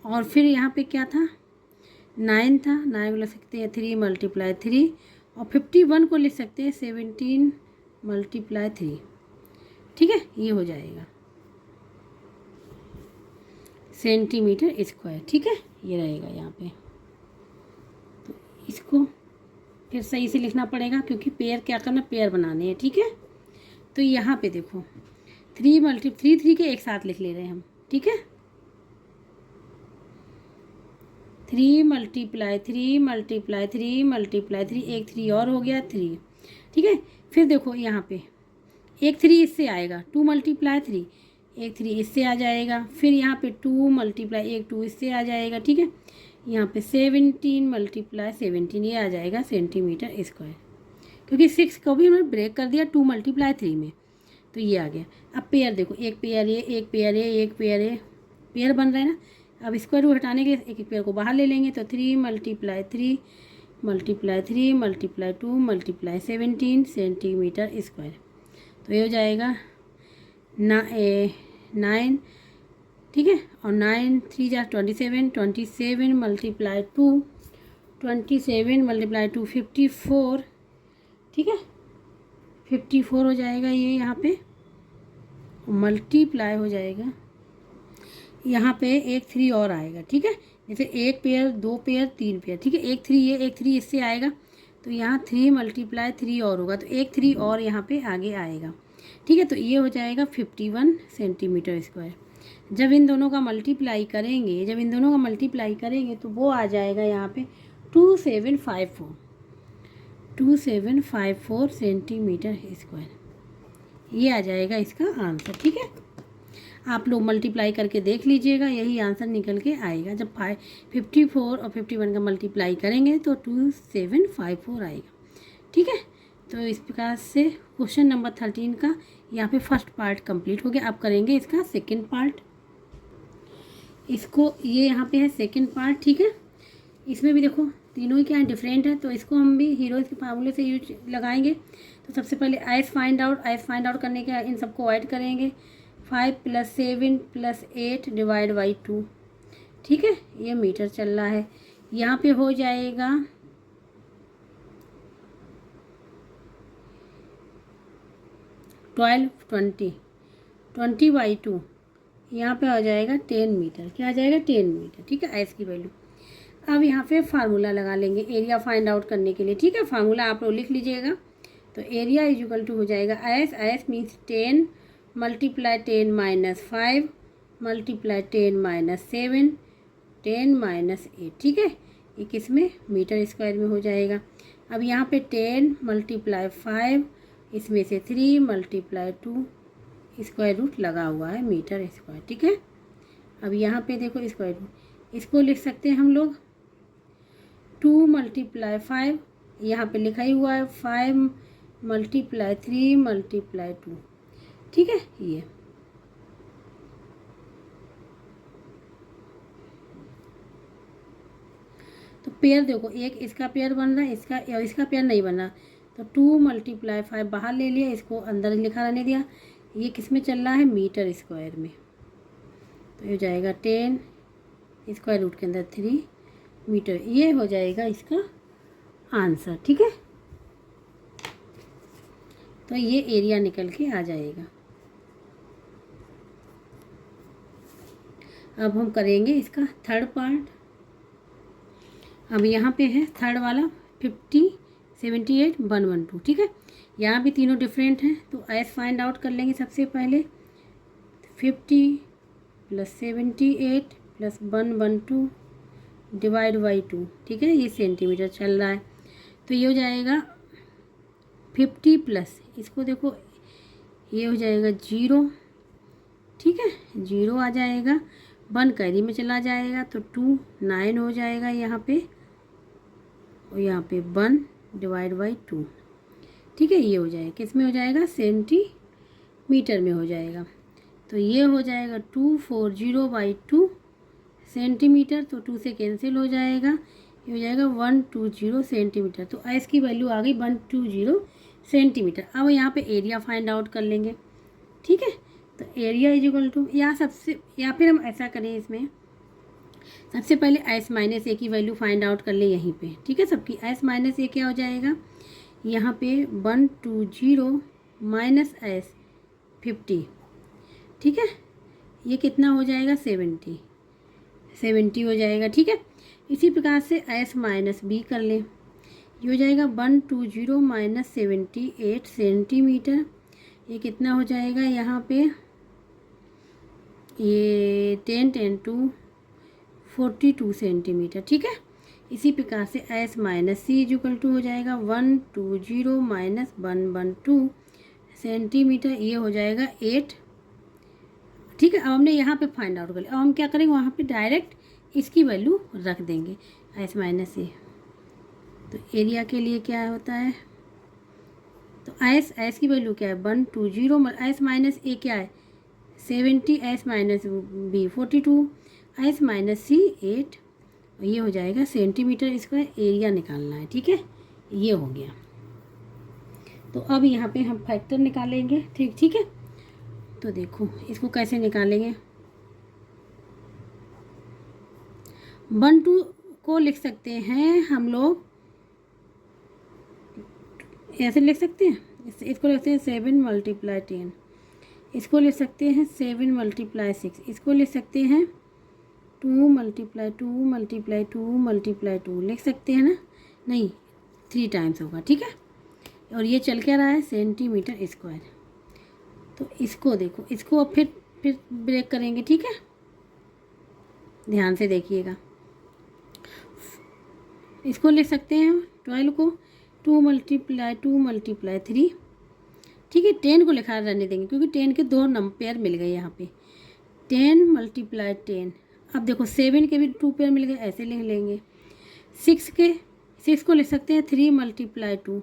और फिर यहाँ पे क्या था 9 था, 9 को लिख सकते हैं 3 मल्टीप्लाई 3 और 51 को लिख सकते हैं 17 मल्टीप्लाई 3, ठीक है, ये हो जाएगा सेंटीमीटर स्क्वायर, ठीक है, ये रहेगा यहाँ पे। तो इसको फिर सही से लिखना पड़ेगा क्योंकि पेयर क्या करना, पेयर बनाने हैं, ठीक है। तो यहाँ पे देखो 3 के एक साथ लिख ले रहे हैं हम, ठीक है, 3 मल्टीप्लाई 3 मल्टीप्लाई 3 मल्टीप्लाई 3, एक 3 और हो गया 3, ठीक है। फिर देखो यहाँ पे एक 3 इससे आएगा 2 मल्टीप्लाई 3, एक 3 इससे आ जाएगा, फिर यहाँ पे 2 मल्टीप्लाई एक 2 इससे आ जाएगा, ठीक है। यहाँ पे 17 मल्टीप्लाई 17 ये आ जाएगा सेंटीमीटर स्क्वायर, क्योंकि 6 को भी हमने ब्रेक कर दिया 2 मल्टीप्लाई 3 में, तो ये आ गया। अब पेयर देखो, एक पेयर ये, एक पेयर ये, एक पेयर ये, पेयर बन रहा है ना। अब स्क्वायर रूट हटाने के एक पेयर को बाहर ले लेंगे तो 3 multiply 3 multiply 3 multiply 2 multiply 17 centimetre square. तो ये हो जाएगा 9 ठीक है। और 9 3 जा 27, 27 मल्टीप्लाई 2, 27 मल्टीप्लाई 2 54, ठीक है। 54 हो जाएगा ये यहाँ पे, मल्टीप्लाई हो जाएगा यहाँ पे एक 3 और आएगा, ठीक है। जैसे 1 पेयर 2 पेयर 3 पेयर, ठीक है। एक 3 ये एक 3 इससे आएगा, तो यहाँ 3 मल्टीप्लाई 3 और होगा, तो एक 3 और यहाँ पे आगे आएगा, ठीक है। तो ये हो जाएगा 51 सेंटीमीटर स्क्वायर। जब इन दोनों का मल्टीप्लाई करेंगे तो वो आ जाएगा यहाँ पे 2754 सेंटीमीटर स्क्वायर। ये आ जाएगा इसका आंसर, ठीक है। आप लोग मल्टीप्लाई करके देख लीजिएगा, यही आंसर निकल के आएगा। जब 54 और 51 का मल्टीप्लाई करेंगे तो 2754 आएगा, ठीक है। तो इस प्रकार से क्वेश्चन नंबर 13 का यहाँ पे फर्स्ट पार्ट कंप्लीट हो गया। अब करेंगे इसका सेकंड पार्ट। इसको ये यहाँ पे है सेकंड पार्ट, ठीक है। इसमें भी देखो तीनों ही क्या है, डिफरेंट है, तो इसको हम भी हीरोज के फार्मूले से यूज लगाएंगे। तो सबसे पहले आइस फाइंड आउट करने के इन सबको ऐड करेंगे। 5 + 7 + 8 डिवाइड बाई 2, ठीक है। ये मीटर चल रहा है, यहाँ पे हो जाएगा 12 20 बाई 2, यहाँ पे आ जाएगा 10 मीटर। क्या आ जाएगा 10 मीटर, ठीक है, आइस की वैल्यू। अब यहाँ पे फार्मूला लगा लेंगे एरिया फाइंड आउट करने के लिए, ठीक है। फार्मूला आप लोग लिख लीजिएगा। तो एरिया = हो जाएगा आइस मीन्स 10 मल्टीप्लाई 10 - 5 मल्टीप्लाई 10 - 7 10 - 8, ठीक है। ये किस में, मीटर स्क्वायर में हो जाएगा। अब यहाँ पे 10 मल्टीप्लाई 5, इसमें से 3 मल्टीप्लाई 2, स्क्वायर रूट लगा हुआ है मीटर स्क्वायर, ठीक है। अब यहाँ पे देखो स्क्वायर रूट, इसको लिख सकते हैं हम लोग 2 मल्टीप्लाई 5, यहाँ पे लिखा ही हुआ है 5 मल्टीप्लाई 3 मल्टीप्लाई 2, ठीक है। ये तो पेयर देखो, एक इसका पेयर बन रहा है, इसका पेयर नहीं बन रहा, तो 2 मल्टीप्लाई 5 बाहर ले लिया, इसको अंदर लिखा रहने दिया। ये किस में चल रहा है, मीटर स्क्वायर में। तो ये हो जाएगा 10 स्क्वायर रूट के अंदर 3 मीटर। ये हो जाएगा इसका आंसर, ठीक है। तो ये एरिया निकल के आ जाएगा। अब हम करेंगे इसका थर्ड पार्ट। अब यहाँ पे है थर्ड वाला 50 78 112, ठीक है। यहाँ भी तीनों डिफरेंट हैं, तो आइस फाइंड आउट कर लेंगे सबसे पहले। 50 + 78 + 112 डिवाइड बाई 2, ठीक है। ये सेंटीमीटर चल रहा है, तो ये हो जाएगा 50 प्लस, इसको देखो ये हो जाएगा 0, ठीक है, 0 आ जाएगा। 1 कैरी में चला जाएगा तो 2 9 हो जाएगा यहाँ पे, और यहाँ पे 1 डिवाइड बाई 2, ठीक है। ये हो जाएगा किस में हो जाएगा, सेंटीमीटर में हो जाएगा। तो ये हो जाएगा 240/2 सेंटीमीटर, तो 2 से कैंसिल हो जाएगा, ये हो जाएगा 120 सेंटीमीटर। तो आइस की वैल्यू आ गई 120 सेंटीमीटर। अब यहाँ पे एरिया फाइंड आउट कर लेंगे, ठीक है। तो एरिया या फिर हम ऐसा करें, इसमें सबसे पहले S-A की वैल्यू फाइंड आउट कर लें यहीं पे, ठीक है। सबकी S-A क्या हो जाएगा, यहाँ पे 120 - S 50, ठीक है। ये कितना हो जाएगा 70 हो जाएगा, ठीक है। इसी प्रकार से S-B कर लें, ये हो जाएगा 120 - 78 सेंटीमीटर। ये कितना हो जाएगा यहाँ पे, ये 10 × 2 42 सेंटीमीटर, ठीक है। इसी प्रकार से S-C = हो जाएगा 120 - 112 सेंटीमीटर। ये हो जाएगा 8, ठीक है। अब हमने यहाँ पे फाइंड आउट कर लिया। अब हम क्या करेंगे, वहाँ पे डायरेक्ट इसकी वैल्यू रख देंगे S-A। तो एरिया के लिए क्या होता है, तो S की वैल्यू क्या है 120, S-A क्या है 70, S-B 42, S-C 8, और ये हो जाएगा सेंटीमीटर स्क्वायर। एरिया निकालना है, ठीक है। ये हो गया। तो अब यहाँ पे हम फैक्टर निकालेंगे, ठीक है। तो देखो इसको कैसे निकालेंगे, 1 2 को लिख सकते हैं हम लोग, ऐसे लिख सकते हैं, इसको लिख सकते हैं 7 × 10, इसको लिख सकते हैं 7 × 6, इसको लिख सकते हैं 2 × 2 × 2 × 2 लिख सकते हैं ना, नहीं 3 टाइम्स होगा, ठीक है। और ये चल क्या रहा है सेंटीमीटर स्क्वायर। तो इसको देखो, इसको अब फिर ब्रेक करेंगे, ठीक है, ध्यान से देखिएगा। इसको लिख सकते हैं 12 को 2 × 2 × 3, ठीक है। 10 को लिखा रहने देंगे क्योंकि 10 के 2 नंबर पेयर मिल गए यहाँ पे, 10 × 10। अब देखो 7 के भी 2 पेयर मिल गए, ऐसे लिख लेंगे। 6 को लिख सकते हैं 3 × 2,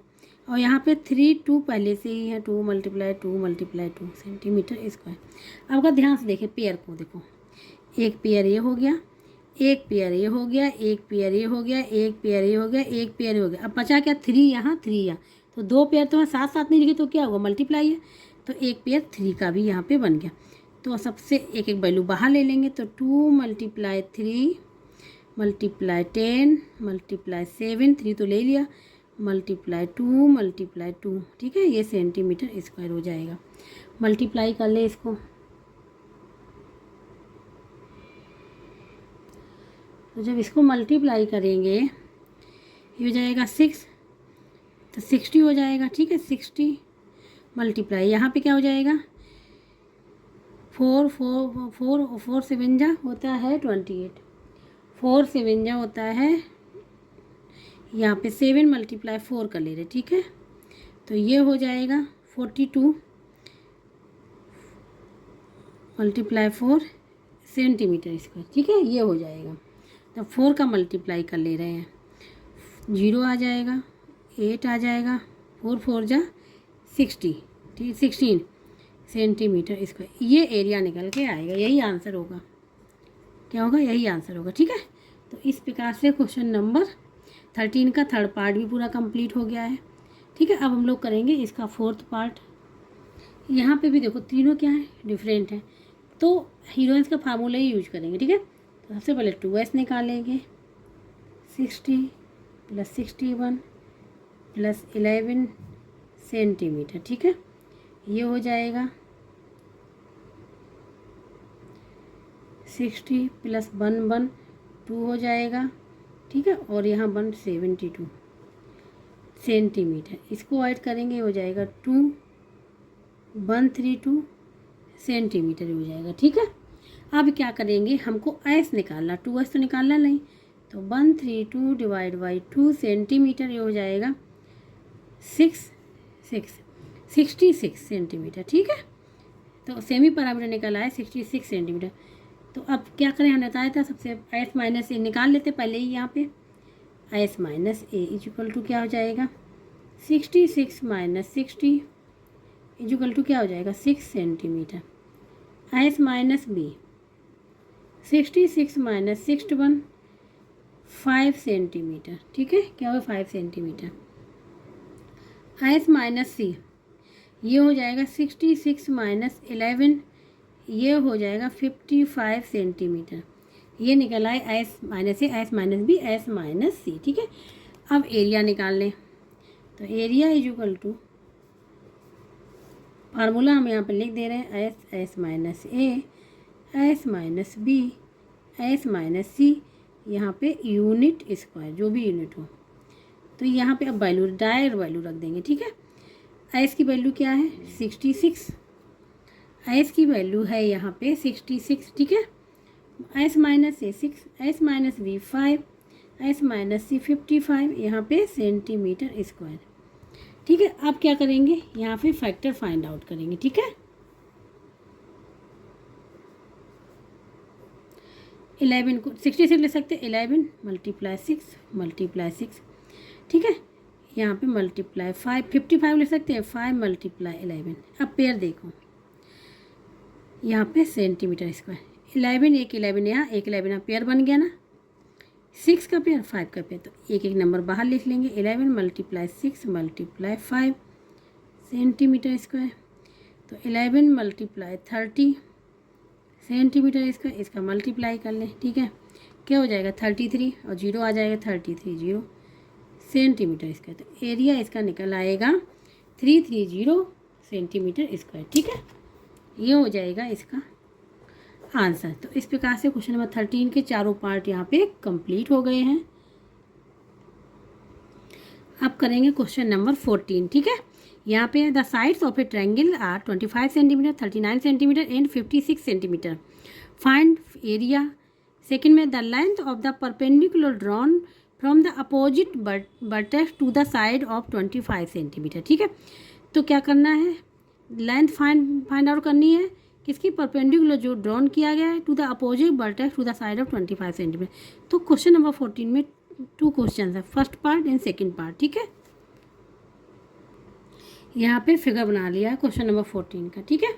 और यहाँ पे 3 2 पहले से ही है, 2 × 2 × 2 सेंटीमीटर स्क्वायर। अब अगर ध्यान से देखें पेयर को, देखो एक पेयर ये हो गया, एक पेयर ये हो गया, एक पेयर ये हो गया, एक पेयर ये हो गया, एक पेयर ये हो गया। अब बचा क्या 3 यहाँ 3 यहाँ, तो 2 पेयर तो मैं साथ साथ नहीं लिखी तो क्या होगा मल्टीप्लाई है, तो एक पेयर 3 का भी यहाँ पे बन गया। तो सबसे एक एक वैल्यू बाहर ले लेंगे, तो 2 × 3 × 10 × 7, 3 तो ले लिया, ×2 × 2, ठीक है, ये सेंटीमीटर स्क्वायर हो जाएगा। मल्टीप्लाई कर ले इसको, तो जब इसको मल्टीप्लाई करेंगे ये हो जाएगा 6, तो 60 हो जाएगा, ठीक है। 60 मल्टीप्लाई यहाँ पे क्या हो जाएगा 4 7 जा होता है 28, 4 7 जा होता है, यहाँ पे 7 × 4 कर ले रहे, ठीक है। तो ये हो जाएगा 42 × 4 सेंटीमीटर स्क्वायर, ठीक है, ये हो जाएगा। तो 4 का मल्टीप्लाई कर ले रहे हैं, 0 आ जाएगा, 8 आ जाएगा, 4 4 जा 60, ठीक 16 सेंटीमीटर स्क्वायर। ये एरिया निकल के आएगा, यही आंसर होगा, क्या होगा, यही आंसर होगा, ठीक है। तो इस प्रकार से क्वेश्चन नंबर 13 का थर्ड पार्ट भी पूरा कंप्लीट हो गया है, ठीक है। अब हम लोग करेंगे इसका फोर्थ पार्ट। यहाँ पे भी देखो तीनों क्या है डिफरेंट है, तो हीरोइंस का फार्मूला ही यूज करेंगे, ठीक है। तो सबसे पहले 2s निकालेंगे, 60 + 61 + 11 सेंटीमीटर, ठीक है, ये हो जाएगा 60 + 1 1 2 हो जाएगा, ठीक है, और यहाँ 172 सेंटीमीटर, इसको ऐड करेंगे हो जाएगा 132 सेंटीमीटर हो जाएगा, ठीक है। अब क्या करेंगे, हमको एस निकालना, 2s तो निकालना नहीं, तो 132 / 2 सेंटीमीटर ये हो जाएगा 66 सेंटीमीटर, ठीक है। तो सेमी पैरामीटर निकला है 66 सेंटीमीटर। तो अब क्या करें, हमने बताया था सबसे s - a निकाल लेते पहले ही, यहाँ पे s - a = क्या हो जाएगा 66 - 60 = क्या हो जाएगा 6 सेंटीमीटर। s - b 66 - 61 5 सेंटीमीटर, ठीक है, क्या होगा 5 सेंटीमीटर। s - c ये हो जाएगा 66 - 11, ये हो जाएगा 55 सेंटीमीटर। ये निकला है s - a, s - b, s - c, ठीक है। अब एरिया निकाल लें, तो एरिया = फार्मूला हम यहाँ पे लिख दे रहे हैं s - a, s - b, s - c, यहाँ पे यूनिट स्क्वायर जो भी यूनिट हो। तो यहाँ पे अब वैल्यू डायरेक्ट वैल्यू रख देंगे, ठीक है। s की वैल्यू क्या है 66, s की वैल्यू है यहाँ पे 66, ठीक है। s - a 6, s - b 5, s - c 55, यहाँ पे सेंटीमीटर स्क्वायर, ठीक है। अब क्या करेंगे, यहाँ पे फैक्टर फाइंड आउट करेंगे, ठीक है। 11 को 66 लिख सकते हैं, 11 × 6 × 6, ठीक है। यहाँ पे मल्टीप्लाई 55 लिख सकते हैं, 5 × 11। अब पेयर देखो, यहाँ पे सेंटीमीटर स्क्वायर, 11 एक 11 यहाँ, एक 11 यहाँ, पेयर बन गया ना, 6 का पेयर 5 का पेयर, तो एक एक नंबर बाहर लिख लेंगे, 11 × 6 × 5 सेंटीमीटर स्क्वायर। तो 11 × 30 सेंटीमीटर स्क्वायर, इसका मल्टीप्लाई कर लें, ठीक है। क्या हो जाएगा 33 और 0 आ जाएगा 33 सेंटीमीटर स्क्वायर। तो एरिया इसका निकल आएगा 330 सेंटीमीटर स्क्वायर। ठीक है, ये हो जाएगा इसका आंसर। तो इस प्रकार से क्वेश्चन नंबर 13 के चारों पार्ट यहाँ पे कंप्लीट हो गए हैं। अब करेंगे क्वेश्चन नंबर 14। ठीक है, यहाँ पे the sides of a triangle are 25 centimetre, 39 centimetre and 56 centimetre. Find area. Second में the length of the perpendicular drawn from the opposite vertex to the side of 25 centimetre. ठीक है, तो क्या करना है, लेंथ फाइंड आउट करनी है किसकी, परपेंडिकुलर जो ड्रॉन किया गया है to the opposite vertex to the side of 25 centimetre. तो क्वेश्चन नंबर 14 में 2 क्वेश्चन है, first part and second part. ठीक है, यहाँ पे फिगर बना लिया है क्वेश्चन नंबर 14 का। ठीक है,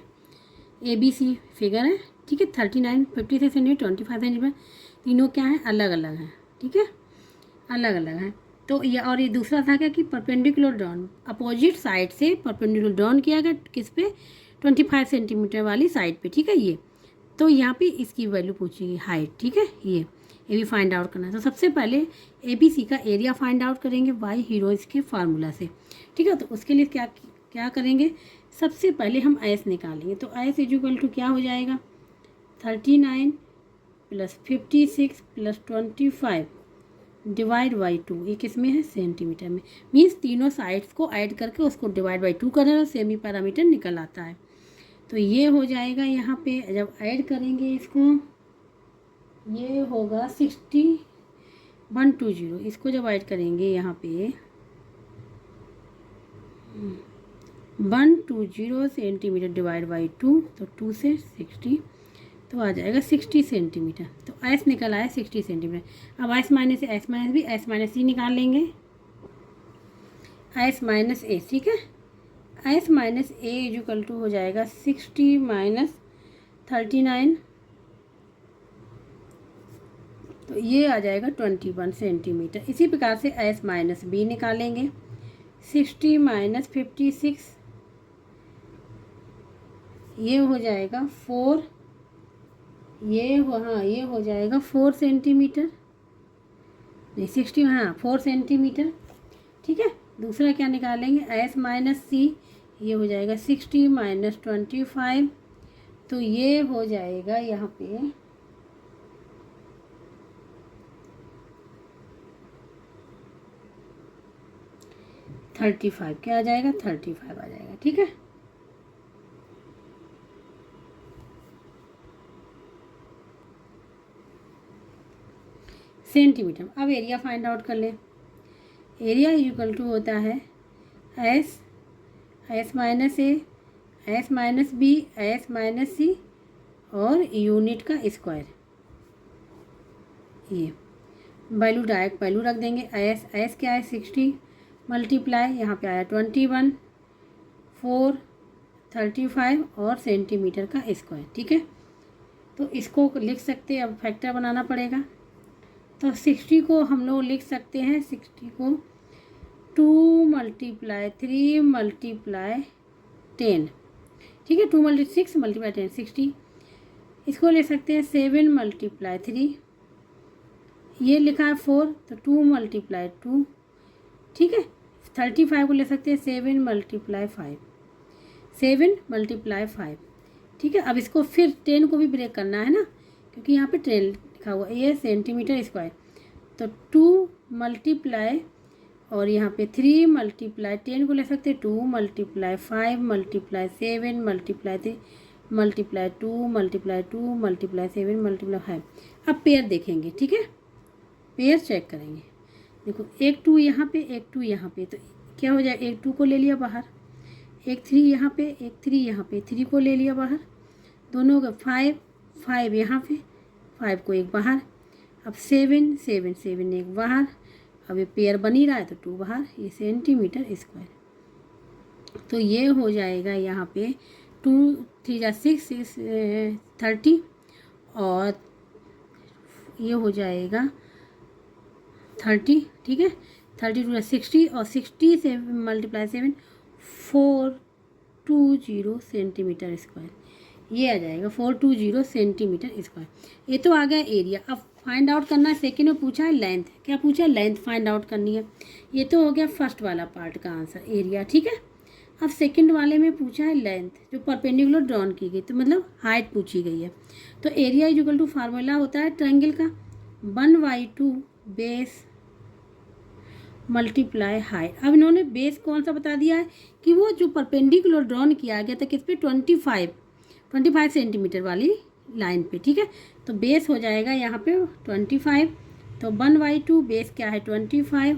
ABC फिगर है। ठीक है, 39, 56 सेंटीमीटर, 25 सेंटीमीटर, तीनों क्या है, अलग अलग हैं। ठीक है, अलग अलग हैं। तो ये और ये दूसरा था क्या कि परपेंडिकुलर ड्रॉन, अपोजिट साइड से परपेंडिकुलर ड्रॉन किया गया किस पे, 25 सेंटीमीटर वाली साइड पे। ठीक है, ये तो यहाँ पे इसकी वैल्यू पूछेगी हाइट। ठीक है, ये भी फाइंड आउट करना है। तो सबसे पहले ABC का एरिया फाइंड आउट करेंगे बाय हीरोइंस के फार्मूला से। ठीक है, तो उसके लिए क्या करेंगे, सबसे पहले हम S निकालेंगे। तो S इक्वल टू क्या हो जाएगा, 39 + 56 + 25 डिवाइड बाई 2। ये किस में है, सेंटीमीटर में। मीन्स तीनों साइड्स को ऐड करके उसको डिवाइड बाई 2 करें और सेमी पैरामीटर निकल आता है। तो ये हो जाएगा यहाँ पे, जब ऐड करेंगे इसको, ये होगा 6120। इसको जब ऐड करेंगे यहाँ पे 120 सेंटीमीटर डिवाइड बाई 2, तो 2 से 60, तो आ जाएगा 60 सेंटीमीटर। तो S निकल आया 60 सेंटीमीटर। अब S minus S minus B, S minus C निकाल लेंगे, S माइनस A। ठीक है, S minus A equal to हो जाएगा 60 माइनस 39, तो ये आ जाएगा 21 सेंटीमीटर। इसी प्रकार से S माइनस B निकालेंगे, 60 माइनस 56, ये हो जाएगा 4, ये हो जाएगा 4 सेंटीमीटर, नहीं 60, 4 सेंटीमीटर। ठीक है, दूसरा क्या निकालेंगे, S माइनस C, ये हो जाएगा 60 माइनस 25, तो ये हो जाएगा यहाँ पे 35, क्या आ जाएगा, 35 आ जाएगा। ठीक है, सेंटीमीटर। अब एरिया फाइंड आउट कर लें। एरिया इक्वल टू होता है S minus A, S minus B, S minus C और यूनिट का स्क्वायर। ये वैल्यू डायरेक्ट वैल्यू रख देंगे। S क्या है, 60 मल्टीप्लाई, यहाँ पे आया 21, 4, 35 और सेंटीमीटर का स्क्वायर। ठीक है, तो इसको लिख सकते हैं, अब फैक्टर बनाना पड़ेगा। तो 60 को हम लोग लिख सकते हैं, 60 को 2 × 3 × 10। ठीक है, 2 × 6 × 10 60। इसको ले सकते हैं 7 × 3, ये लिखा है 4, तो 2 × 2। ठीक है, 35 को ले सकते हैं 7 × 5, 7 × 5। ठीक है, अब इसको फिर 10 को भी ब्रेक करना है ना, क्योंकि यहाँ पे 10 लिखा हुआ, ये सेंटीमीटर स्क्वायर। तो 2 × और यहाँ पे 3 × 10 को ले सकते हैं 2 × 5 × 7 × 3 × 2 × 7 × 5। अब पेयर देखेंगे। ठीक है, पेयर चेक करेंगे। देखो, एक 2 यहाँ पे, एक 2 यहाँ पे, तो क्या हो जाए, एक 2 को ले लिया बाहर, एक 3 यहाँ पे, एक 3 यहाँ पे, 3 को ले लिया बाहर, दोनों का 5 यहाँ पे, 5 को एक बाहर। अब 7 एक बाहर। अब ये पेयर बनी रहा है तो 2 बाहर, ये सेंटीमीटर स्क्वायर। तो ये हो जाएगा यहाँ पे 2 3 6 30 और ये हो जाएगा 30। ठीक है, 32 60 और 60 से × 7 420 सेंटीमीटर स्क्वायर। ये आ जाएगा 420 सेंटीमीटर स्क्वायर। ये तो आ गया एरिया। अब फाइंड आउट करना है, सेकेंड में पूछा है लेंथ। क्या पूछा है? लेंथ फाइंड आउट करनी है। ये तो हो गया फर्स्ट वाला पार्ट का आंसर, एरिया, ठीक है। अब सेकंड वाले में पूछा है लेंथ, जो परपेंडिकुलर ड्रॉन की गई, तो मतलब हाइट पूछी गई है। तो area is equal to formula होता है ट्रायंगल का 1/2 बेस मल्टीप्लाई हाइट। अब इन्होंने बेस कौन सा बता दिया है कि वो जो परपेंडिकुलर ड्रॉन किया गया था किस पे, 25 सेंटीमीटर वाली लाइन पे, ठीक है। तो बेस हो जाएगा यहाँ पे 25। तो 1/2 बेस क्या है 25,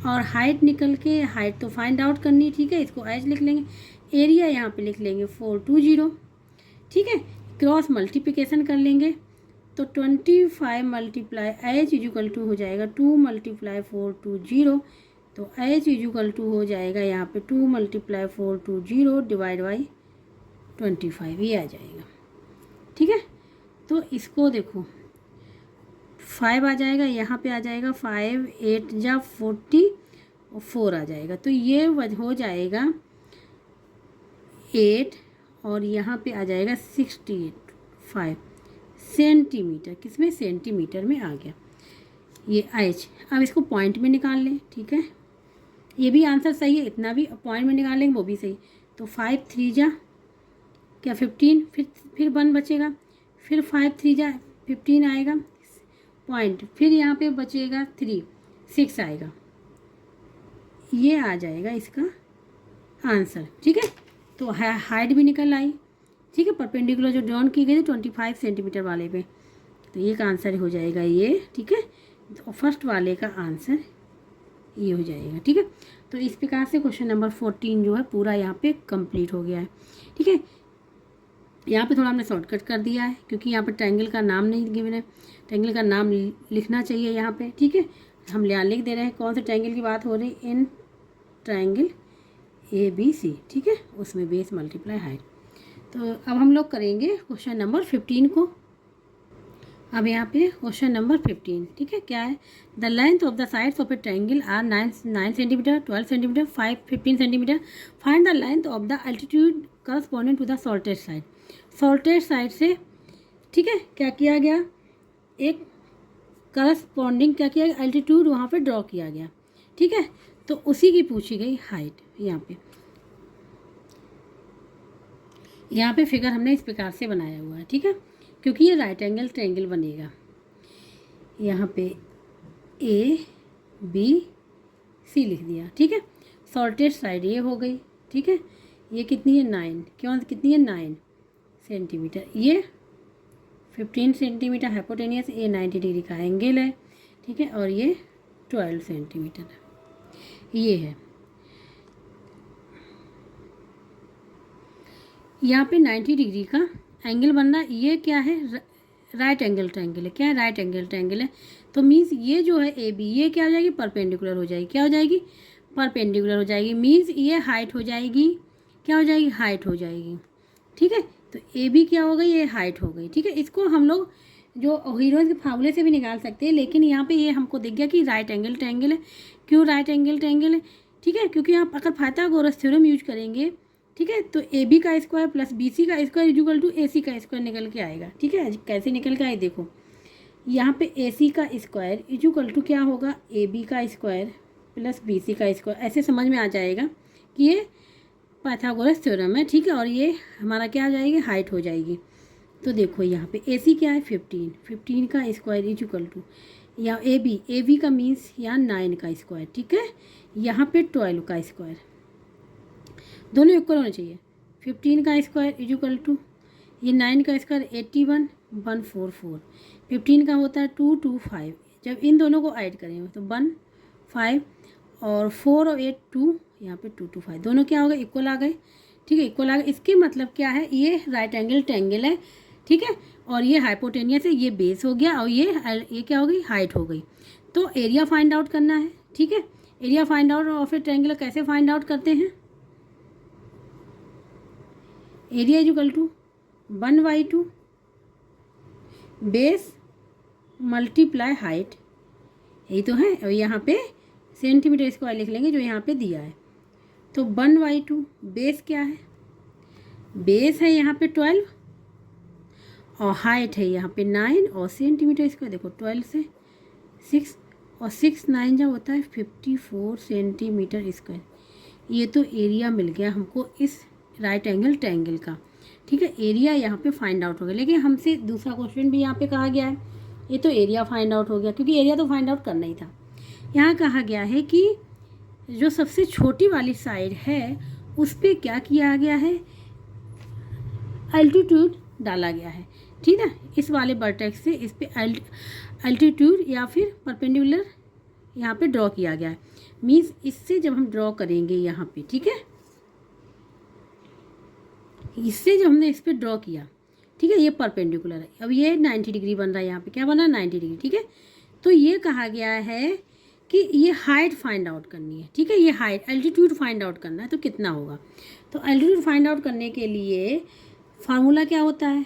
और हाइट निकल के, हाइट तो फाइंड आउट करनी, ठीक है, इसको एच लिख लेंगे। एरिया यहाँ पे लिख लेंगे 420, ठीक है। क्रॉस मल्टीप्लिकेशन कर लेंगे तो 25 मल्टीप्लाई एच इजुकल टू हो जाएगा 2 मल्टीप्लाई 420। तो एच इजुकल टू हो जाएगा यहाँ पे 2 मल्टीप्लाई 420 डिवाइड बाई 25, ये आ जाएगा, ठीक है। तो इसको देखो 5 आ जाएगा, यहाँ पे आ जाएगा 5 8 जा 40 और 4 आ जाएगा। तो ये हो जाएगा 8 और यहाँ पे आ जाएगा 65 सेंटीमीटर। किसमें? सेंटीमीटर में आ गया ये एच। अब इसको पॉइंट में निकाल लें, ठीक है। ये भी आंसर सही है, इतना भी पॉइंट में निकाल लेंगे वो भी सही। तो 5 3 जा क्या 15, फिर 1 बचेगा, फिर 5 3 जा 15 आएगा पॉइंट, फिर यहाँ पे बचेगा 3 6 आएगा। ये आ जाएगा इसका आंसर, ठीक है। तो हाइट भी निकल आई, ठीक है, परपेंडिकुलर जो ड्रॉन की गई थी 25 सेंटीमीटर वाले पे। तो ये का आंसर हो जाएगा ये, ठीक है। तो फर्स्ट वाले का आंसर ये हो जाएगा, ठीक है। तो इस प्रकार से क्वेश्चन नंबर 14 जो है पूरा यहाँ पे कंप्लीट हो गया है, ठीक है। यहाँ पे थोड़ा हमने शॉर्टकट कर दिया है क्योंकि यहाँ पे ट्रायंगल का नाम नहीं गिवन है, ट्रायंगल का नाम लिखना चाहिए यहाँ पे, ठीक है। हम यहाँ लिख दे रहे हैं कौन से ट्रायंगल की बात हो रही है, इन ट्रायंगल ABC, ठीक है, उसमें बेस मल्टीप्लाई हाइट। तो अब हम लोग करेंगे क्वेश्चन नंबर 15 को। अब यहाँ पे क्वेश्चन नंबर 15, ठीक है, क्या है? The length of the sides of a triangle are 9 centimetre, 12 centimetre, 15 centimetre. Find the length of the altitude corresponding to the shortest side. Shortest side से, ठीक है, क्या किया गया, एक करस्पॉन्डिंग क्या किया गया, एल्टीट्यूड वहाँ पे ड्रॉ किया गया, ठीक है। तो उसी की पूछी गई हाइट। यहाँ पे फिगर हमने इस प्रकार से बनाया हुआ है, ठीक है, क्योंकि ये राइट एंगल ट्रायंगल बनेगा। यहाँ पे ABC लिख दिया, ठीक है। शॉर्टेस्ट साइड ये हो गई, ठीक है। ये कितनी है 9, क्यों कितनी है 9 सेंटीमीटर। ये 15 सेंटीमीटर हाइपोटेनियस, ये 90 डिग्री का एंगल है, ठीक है। और ये 12 सेंटीमीटर ये है। यहाँ पे 90 डिग्री का एंगल बन रहा है। ये क्या है? राइट एंगल ट्रायंगल है। क्या है? राइट एंगल ट्रायंगल है। तो मीन्स ये जो है AB, ये क्या हो जाएगी? परपेंडिकुलर हो जाएगी। क्या हो जाएगी? परपेंडिकुलर हो जाएगी। मीन्स ये हाइट हो जाएगी, क्या हो जाएगी? हाइट हो जाएगी, ठीक है। तो AB क्या हो गई? ये हाइट हो गई, ठीक है। इसको हम लोग जो हीरोज के फार्मूले से भी निकाल सकते हैं, लेकिन यहाँ पे ये हमको दिख गया कि राइट एंगल ट्रायंगल है। क्यों राइट एंगल ट्रायंगल है? ठीक है, क्योंकि आप अगर पाइथागोरस थ्योरम यूज करेंगे, ठीक है, तो AB का स्क्वायर प्लस BC का स्क्वायर इक्वल टू AC का स्क्वायर निकल के आएगा, ठीक है। कैसे निकल के आए देखो, यहाँ पे AC का स्क्वायर इक्वल टू क्या होगा? AB का स्क्वायर प्लस BC का स्क्वायर। ऐसे समझ में आ जाएगा कि ये पाइथागोरस थ्योरम है, ठीक है। और ये हमारा क्या आ जाएगी? हाइट हो जाएगी। तो देखो यहाँ पे AC क्या है? 15 का स्क्वायर इक्वल टू यहाँ AB का मीन्स यहाँ 9 का स्क्वायर, ठीक है। यहाँ पे 12 का स्क्वायर, दोनों इक्वल होने चाहिए। 15 का स्क्वायर इक्वल टू ये 9 का स्क्वायर 81 144। 15 का होता है 225। जब इन दोनों को ऐड करेंगे तो 1 5 और 4 और 8 2, यहाँ पे 225, दोनों क्या हो गए? इक्वल आ गए, ठीक है, इक्वल आ गए। इसके मतलब क्या है? ये राइट एंगल ट्रायंगल है, ठीक है। और ये हाइपोटेनियस है, ये बेस हो गया, और ये क्या हो गई? हाइट हो गई। तो एरिया फाइंड आउट करना है, ठीक है। Area find out of a triangle कैसे फाइंड आउट करते हैं? Area equal to 1/2 base multiply height, यही तो है। और यहाँ पे सेंटीमीटर स्क्वायर लिख लेंगे जो यहाँ पे दिया है। तो 1/2 बेस क्या है? बेस है यहाँ पे 12, और हाइट है यहाँ पे 9 और सेंटीमीटर इसका देखो 12 से 6 और 6 9 जब होता है 54 सेंटीमीटर स्क्वायर। ये तो एरिया मिल गया हमको इस राइट एंगल ट्रायंगल का। ठीक है, एरिया यहाँ पे फाइंड आउट हो गया। लेकिन हमसे दूसरा क्वेश्चन भी यहाँ पे कहा गया है, ये तो एरिया फाइंड आउट हो गया क्योंकि एरिया तो फाइंड आउट करना ही था। यहाँ कहा गया है कि जो सबसे छोटी वाली साइड है उस पर क्या किया गया है, अल्टीट्यूड डाला गया है। ठीक है, इस वाले वर्टेक्स से इस पे अल्टीट्यूड या फिर परपेंडिकुलर यहाँ पे ड्रॉ किया गया है। मीन्स इससे जब हम ड्रॉ करेंगे यहाँ पे, ठीक है, इससे जब हमने इस पे ड्रॉ किया, ठीक है, ये परपेंडिकुलर है। अब ये 90 डिग्री बन रहा है, यहाँ पे क्या बना 90 डिग्री। ठीक है, तो ये कहा गया है कि ये हाइट फाइंड आउट करनी है। ठीक है, ये हाइट एल्टीट्यूड फाइंड आउट करना है, तो कितना होगा। तो एल्टीट्यूड फाइंड आउट करने के लिए फार्मूला क्या होता है,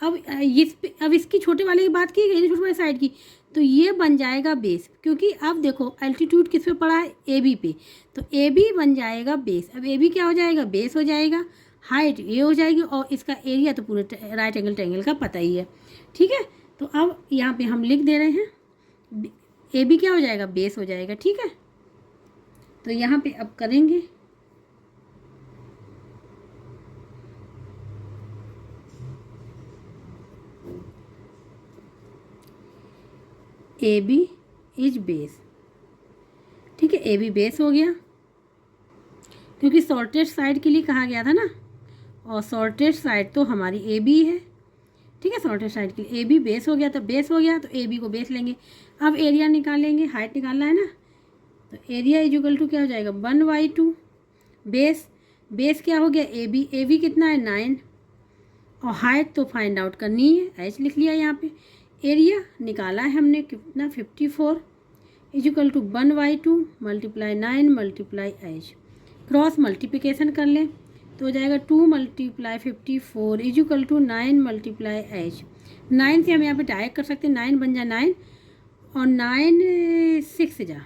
अब इसकी छोटे वाले की बात की गई, छोटे वाले साइड की, तो ये बन जाएगा बेस। क्योंकि अब देखो एल्टीट्यूड किस पे पड़ा है, ए बी पे, तो ए बी बन जाएगा बेस। अब ए बी क्या हो जाएगा, बेस हो जाएगा, हाइट ये हो जाएगी, और इसका एरिया तो पूरे राइट एंगल ट्रायंगल का पता ही है। ठीक है, तो अब यहाँ पे हम लिख दे रहे हैं ए बी क्या हो जाएगा, बेस हो जाएगा। ठीक है, तो यहाँ पे अब करेंगे ए बी इज बेस। ठीक है, ए बी बेस हो गया क्योंकि शॉर्टेस्ट साइड के लिए कहा गया था ना, और शॉर्टेस्ट साइड तो हमारी ए बी है। ठीक है, शॉर्टेस्ट साइड के लिए ए बी बेस हो गया, तो बेस हो गया, तो ए बी को बेस लेंगे। अब एरिया निकालेंगे, हाइट निकालना है ना, तो एरिया इज इक्वल टू क्या हो जाएगा 1/2 बेस। बेस क्या हो गया ए बी कितना है 9, और हाइट तो फाइंड आउट करनी है, एच लिख लिया यहाँ पे। एरिया निकाला है हमने कितना 54 is equal to 1/2 multiply 9 multiply H. Cross multiplication कर लें तो हो जाएगा 2 multiply 54 is equal to 9 multiply H. 9 से हम यहाँ पे डायरेक्ट कर सकते हैं, 9 बन जाए 9 और 9 6 से जा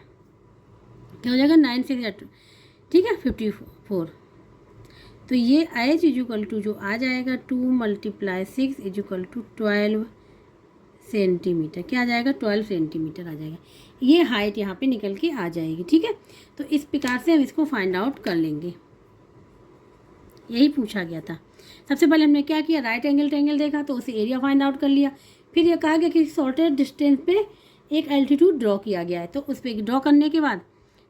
क्या हो जाएगा 9 6 जा, ठीक है 54। तो ये एच इज इक्वल टू जो आ जाएगा 2 multiply 6 is equal to 12 centimetre. क्या आ जाएगा 12 सेंटीमीटर आ जाएगा। ये हाइट यहाँ पे निकल के आ जाएगी। ठीक है, तो इस प्रकार से हम इसको फाइंड आउट कर लेंगे। यही पूछा गया था। सबसे पहले हमने क्या किया, राइट एंगल ट्रायंगल देखा तो उसे एरिया फाइंड आउट कर लिया। फिर ये कहा गया कि शॉर्टेस्ट डिस्टेंस पे एक एल्टीट्यूड ड्रॉ किया गया है, तो उस पर ड्रॉ करने के बाद,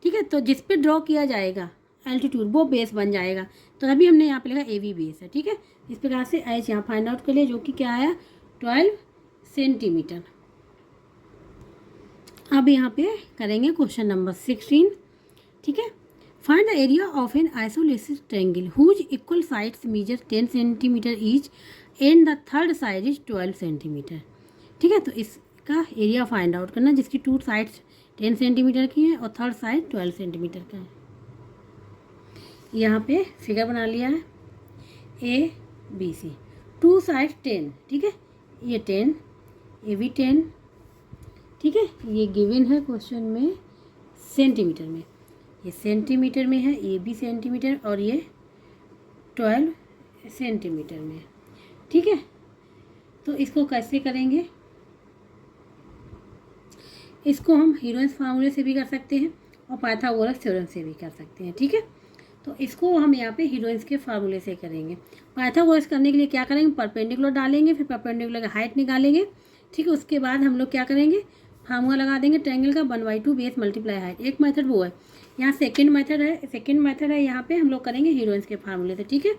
ठीक है, तो जिस पे ड्रॉ किया जाएगा एल्टीट्यूड वो बेस बन जाएगा। तो अभी हमने यहाँ पे लिखा ए बी बेस है। ठीक है, इस प्रकार से एच यहाँ फाइंड आउट कर लिया, जो कि क्या आया 12 सेंटीमीटर। अब यहाँ पे करेंगे क्वेश्चन नंबर 16। ठीक है, find the area of an isolated triangle whose equal sides measure 10 centimetre each and the third side is 12 centimetre. ठीक है, तो इसका एरिया फाइंड आउट करना जिसकी टू साइड्स 10 सेंटीमीटर की है और थर्ड साइड 12 सेंटीमीटर का है। यहाँ पे फिगर बना लिया है A B C, two side 10। ठीक है, ये 10, ये भी 10। ठीक है, ये गिवन है क्वेश्चन में सेंटीमीटर में, ये सेंटीमीटर में है, ये भी सेंटीमीटर, और ये 12 सेंटीमीटर में। ठीक है, तो इसको कैसे करेंगे, इसको हम हीरोइंस फार्मूले से भी कर सकते हैं और पाइथागोरस थ्योरम से भी कर सकते हैं। ठीक है, तो इसको हम यहाँ पे हीरोइंस के फार्मूले से करेंगे। पाइथागोरस करने के लिए क्या करेंगे, परपेंडिकुलर डालेंगे, फिर परपेंडिकुलर का हाइट निकालेंगे। ठीक है, उसके बाद हम लोग क्या करेंगे, फार्मूला लगा देंगे ट्रायंगल का 1/2 बेस मल्टीप्लाई हाइट। एक मेथड वो है, यहाँ सेकंड मेथड है यहाँ पे हम लोग करेंगे हीरोइंस के फार्मूले से। ठीक है,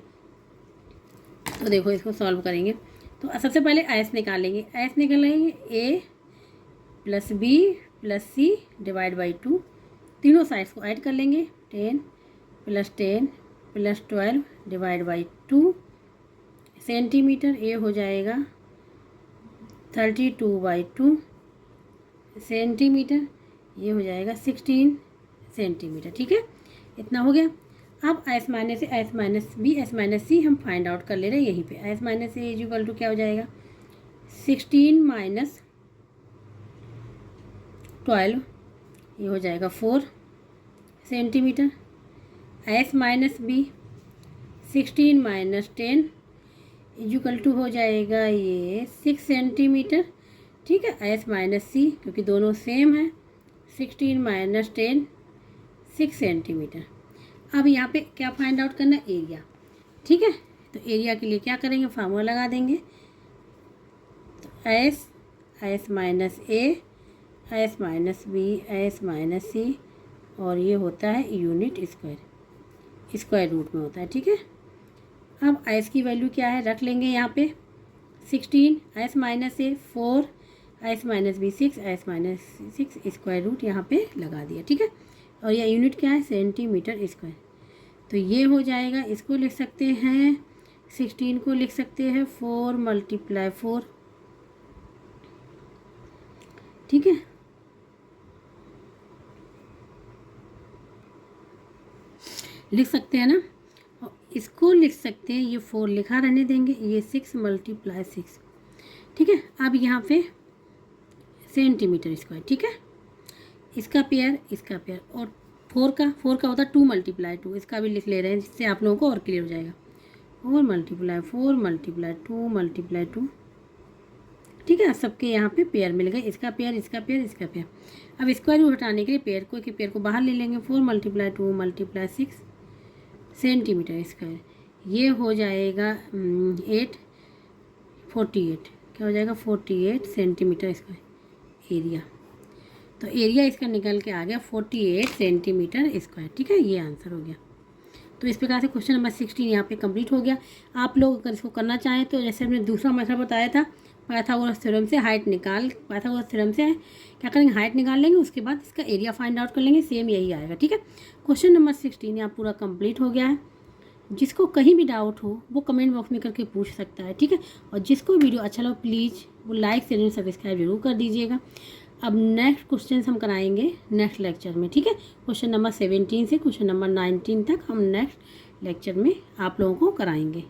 तो देखो इसको सॉल्व करेंगे तो सबसे पहले एस निकालेंगे। एस निकालेंगे A plus B plus C divide by 2, तीनों साइड्स को ऐड कर लेंगे, 10 plus 10 plus 12 divide by 2 centimetre. ए हो जाएगा 32/2 सेंटीमीटर, ये हो जाएगा 16 सेंटीमीटर। ठीक है, इतना हो गया। अब S minus B S minus C हम फाइंड आउट कर ले रहे हैं यहीं पे। S minus A is equal to क्या हो जाएगा 16 माइनस 12, ये हो जाएगा 4 centimetre. S minus B 16 minus 10 equal to हो जाएगा ये 6 सेंटीमीटर, ठीक है, एस माइनस सी, क्योंकि दोनों सेम है, 16 माइनस 10 6 सेंटीमीटर। अब यहाँ पे क्या फाइंड आउट करना है, एरिया, ठीक है। तो एरिया के लिए क्या करेंगे, फार्मूला लगा देंगे। तो S minus A, S minus B, S minus C, और ये होता है यूनिट स्क्वायर, स्क्वायर रूट में होता है, ठीक है। अब एस की वैल्यू क्या है, रख लेंगे यहाँ पे 16, S minus A 4, S minus B 6, S minus 6, square root यहाँ पे लगा दिया, ठीक है। और यह यूनिट क्या है, सेंटीमीटर स्क्वायर। तो ये हो जाएगा, इसको लिख सकते हैं 16 को लिख सकते हैं 4 × 4, ठीक है। लिख सकते हैं ना, और इसको लिख सकते हैं, ये 4 लिखा रहने देंगे, ये 6 × 6, ठीक है। अब यहाँ पे सेंटीमीटर स्क्वायर, ठीक है, इसका पेयर, इसका पेयर, और 4 का होता है 2 × 2, इसका भी लिख ले रहे हैं जिससे आप लोगों को और क्लियर हो जाएगा। 4 × 4 × 2 × 2, ठीक है। सबके यहाँ पे पेयर मिल गए, इसका पेयर, इसका पेयर, इसका पेयर। अब स्क्वायर रूट हटाने के लिए पेयर को बाहर ले लेंगे, 4 × 2 × 6 सेंटीमीटर स्क्वायर, ये हो जाएगा 48, क्या हो जाएगा 48 सेंटीमीटर स्क्वायर एरिया। तो एरिया इसका निकल के आ गया 48 सेंटीमीटर स्क्वायर, ठीक है, ये आंसर हो गया। तो इस प्रकार से क्वेश्चन नंबर 16 यहाँ पे कंप्लीट हो गया। आप लोग अगर इसको करना चाहें तो जैसे हमने दूसरा मेथड बताया था, पाइथागोरस थ्योरम से पाइथागोरस थ्योरम से क्या करेंगे, हाइट निकाल लेंगे, उसके बाद इसका एरिया फाइंड आउट कर लेंगे, सेम यही आएगा, ठीक है। क्वेश्चन नंबर 16 यहाँ पूरा कंप्लीट हो गया है। जिसको कहीं भी डाउट हो वो कमेंट बॉक्स में करके पूछ सकता है, ठीक है। और जिसको वीडियो अच्छा लगे प्लीज़ वो लाइक शेयर सब्सक्राइब जरूर कर दीजिएगा। अब नेक्स्ट क्वेश्चन हम कराएंगे नेक्स्ट लेक्चर में, ठीक है। क्वेश्चन नंबर 17 से क्वेश्चन नंबर 19 तक हम नेक्स्ट लेक्चर में आप लोगों को कराएंगे।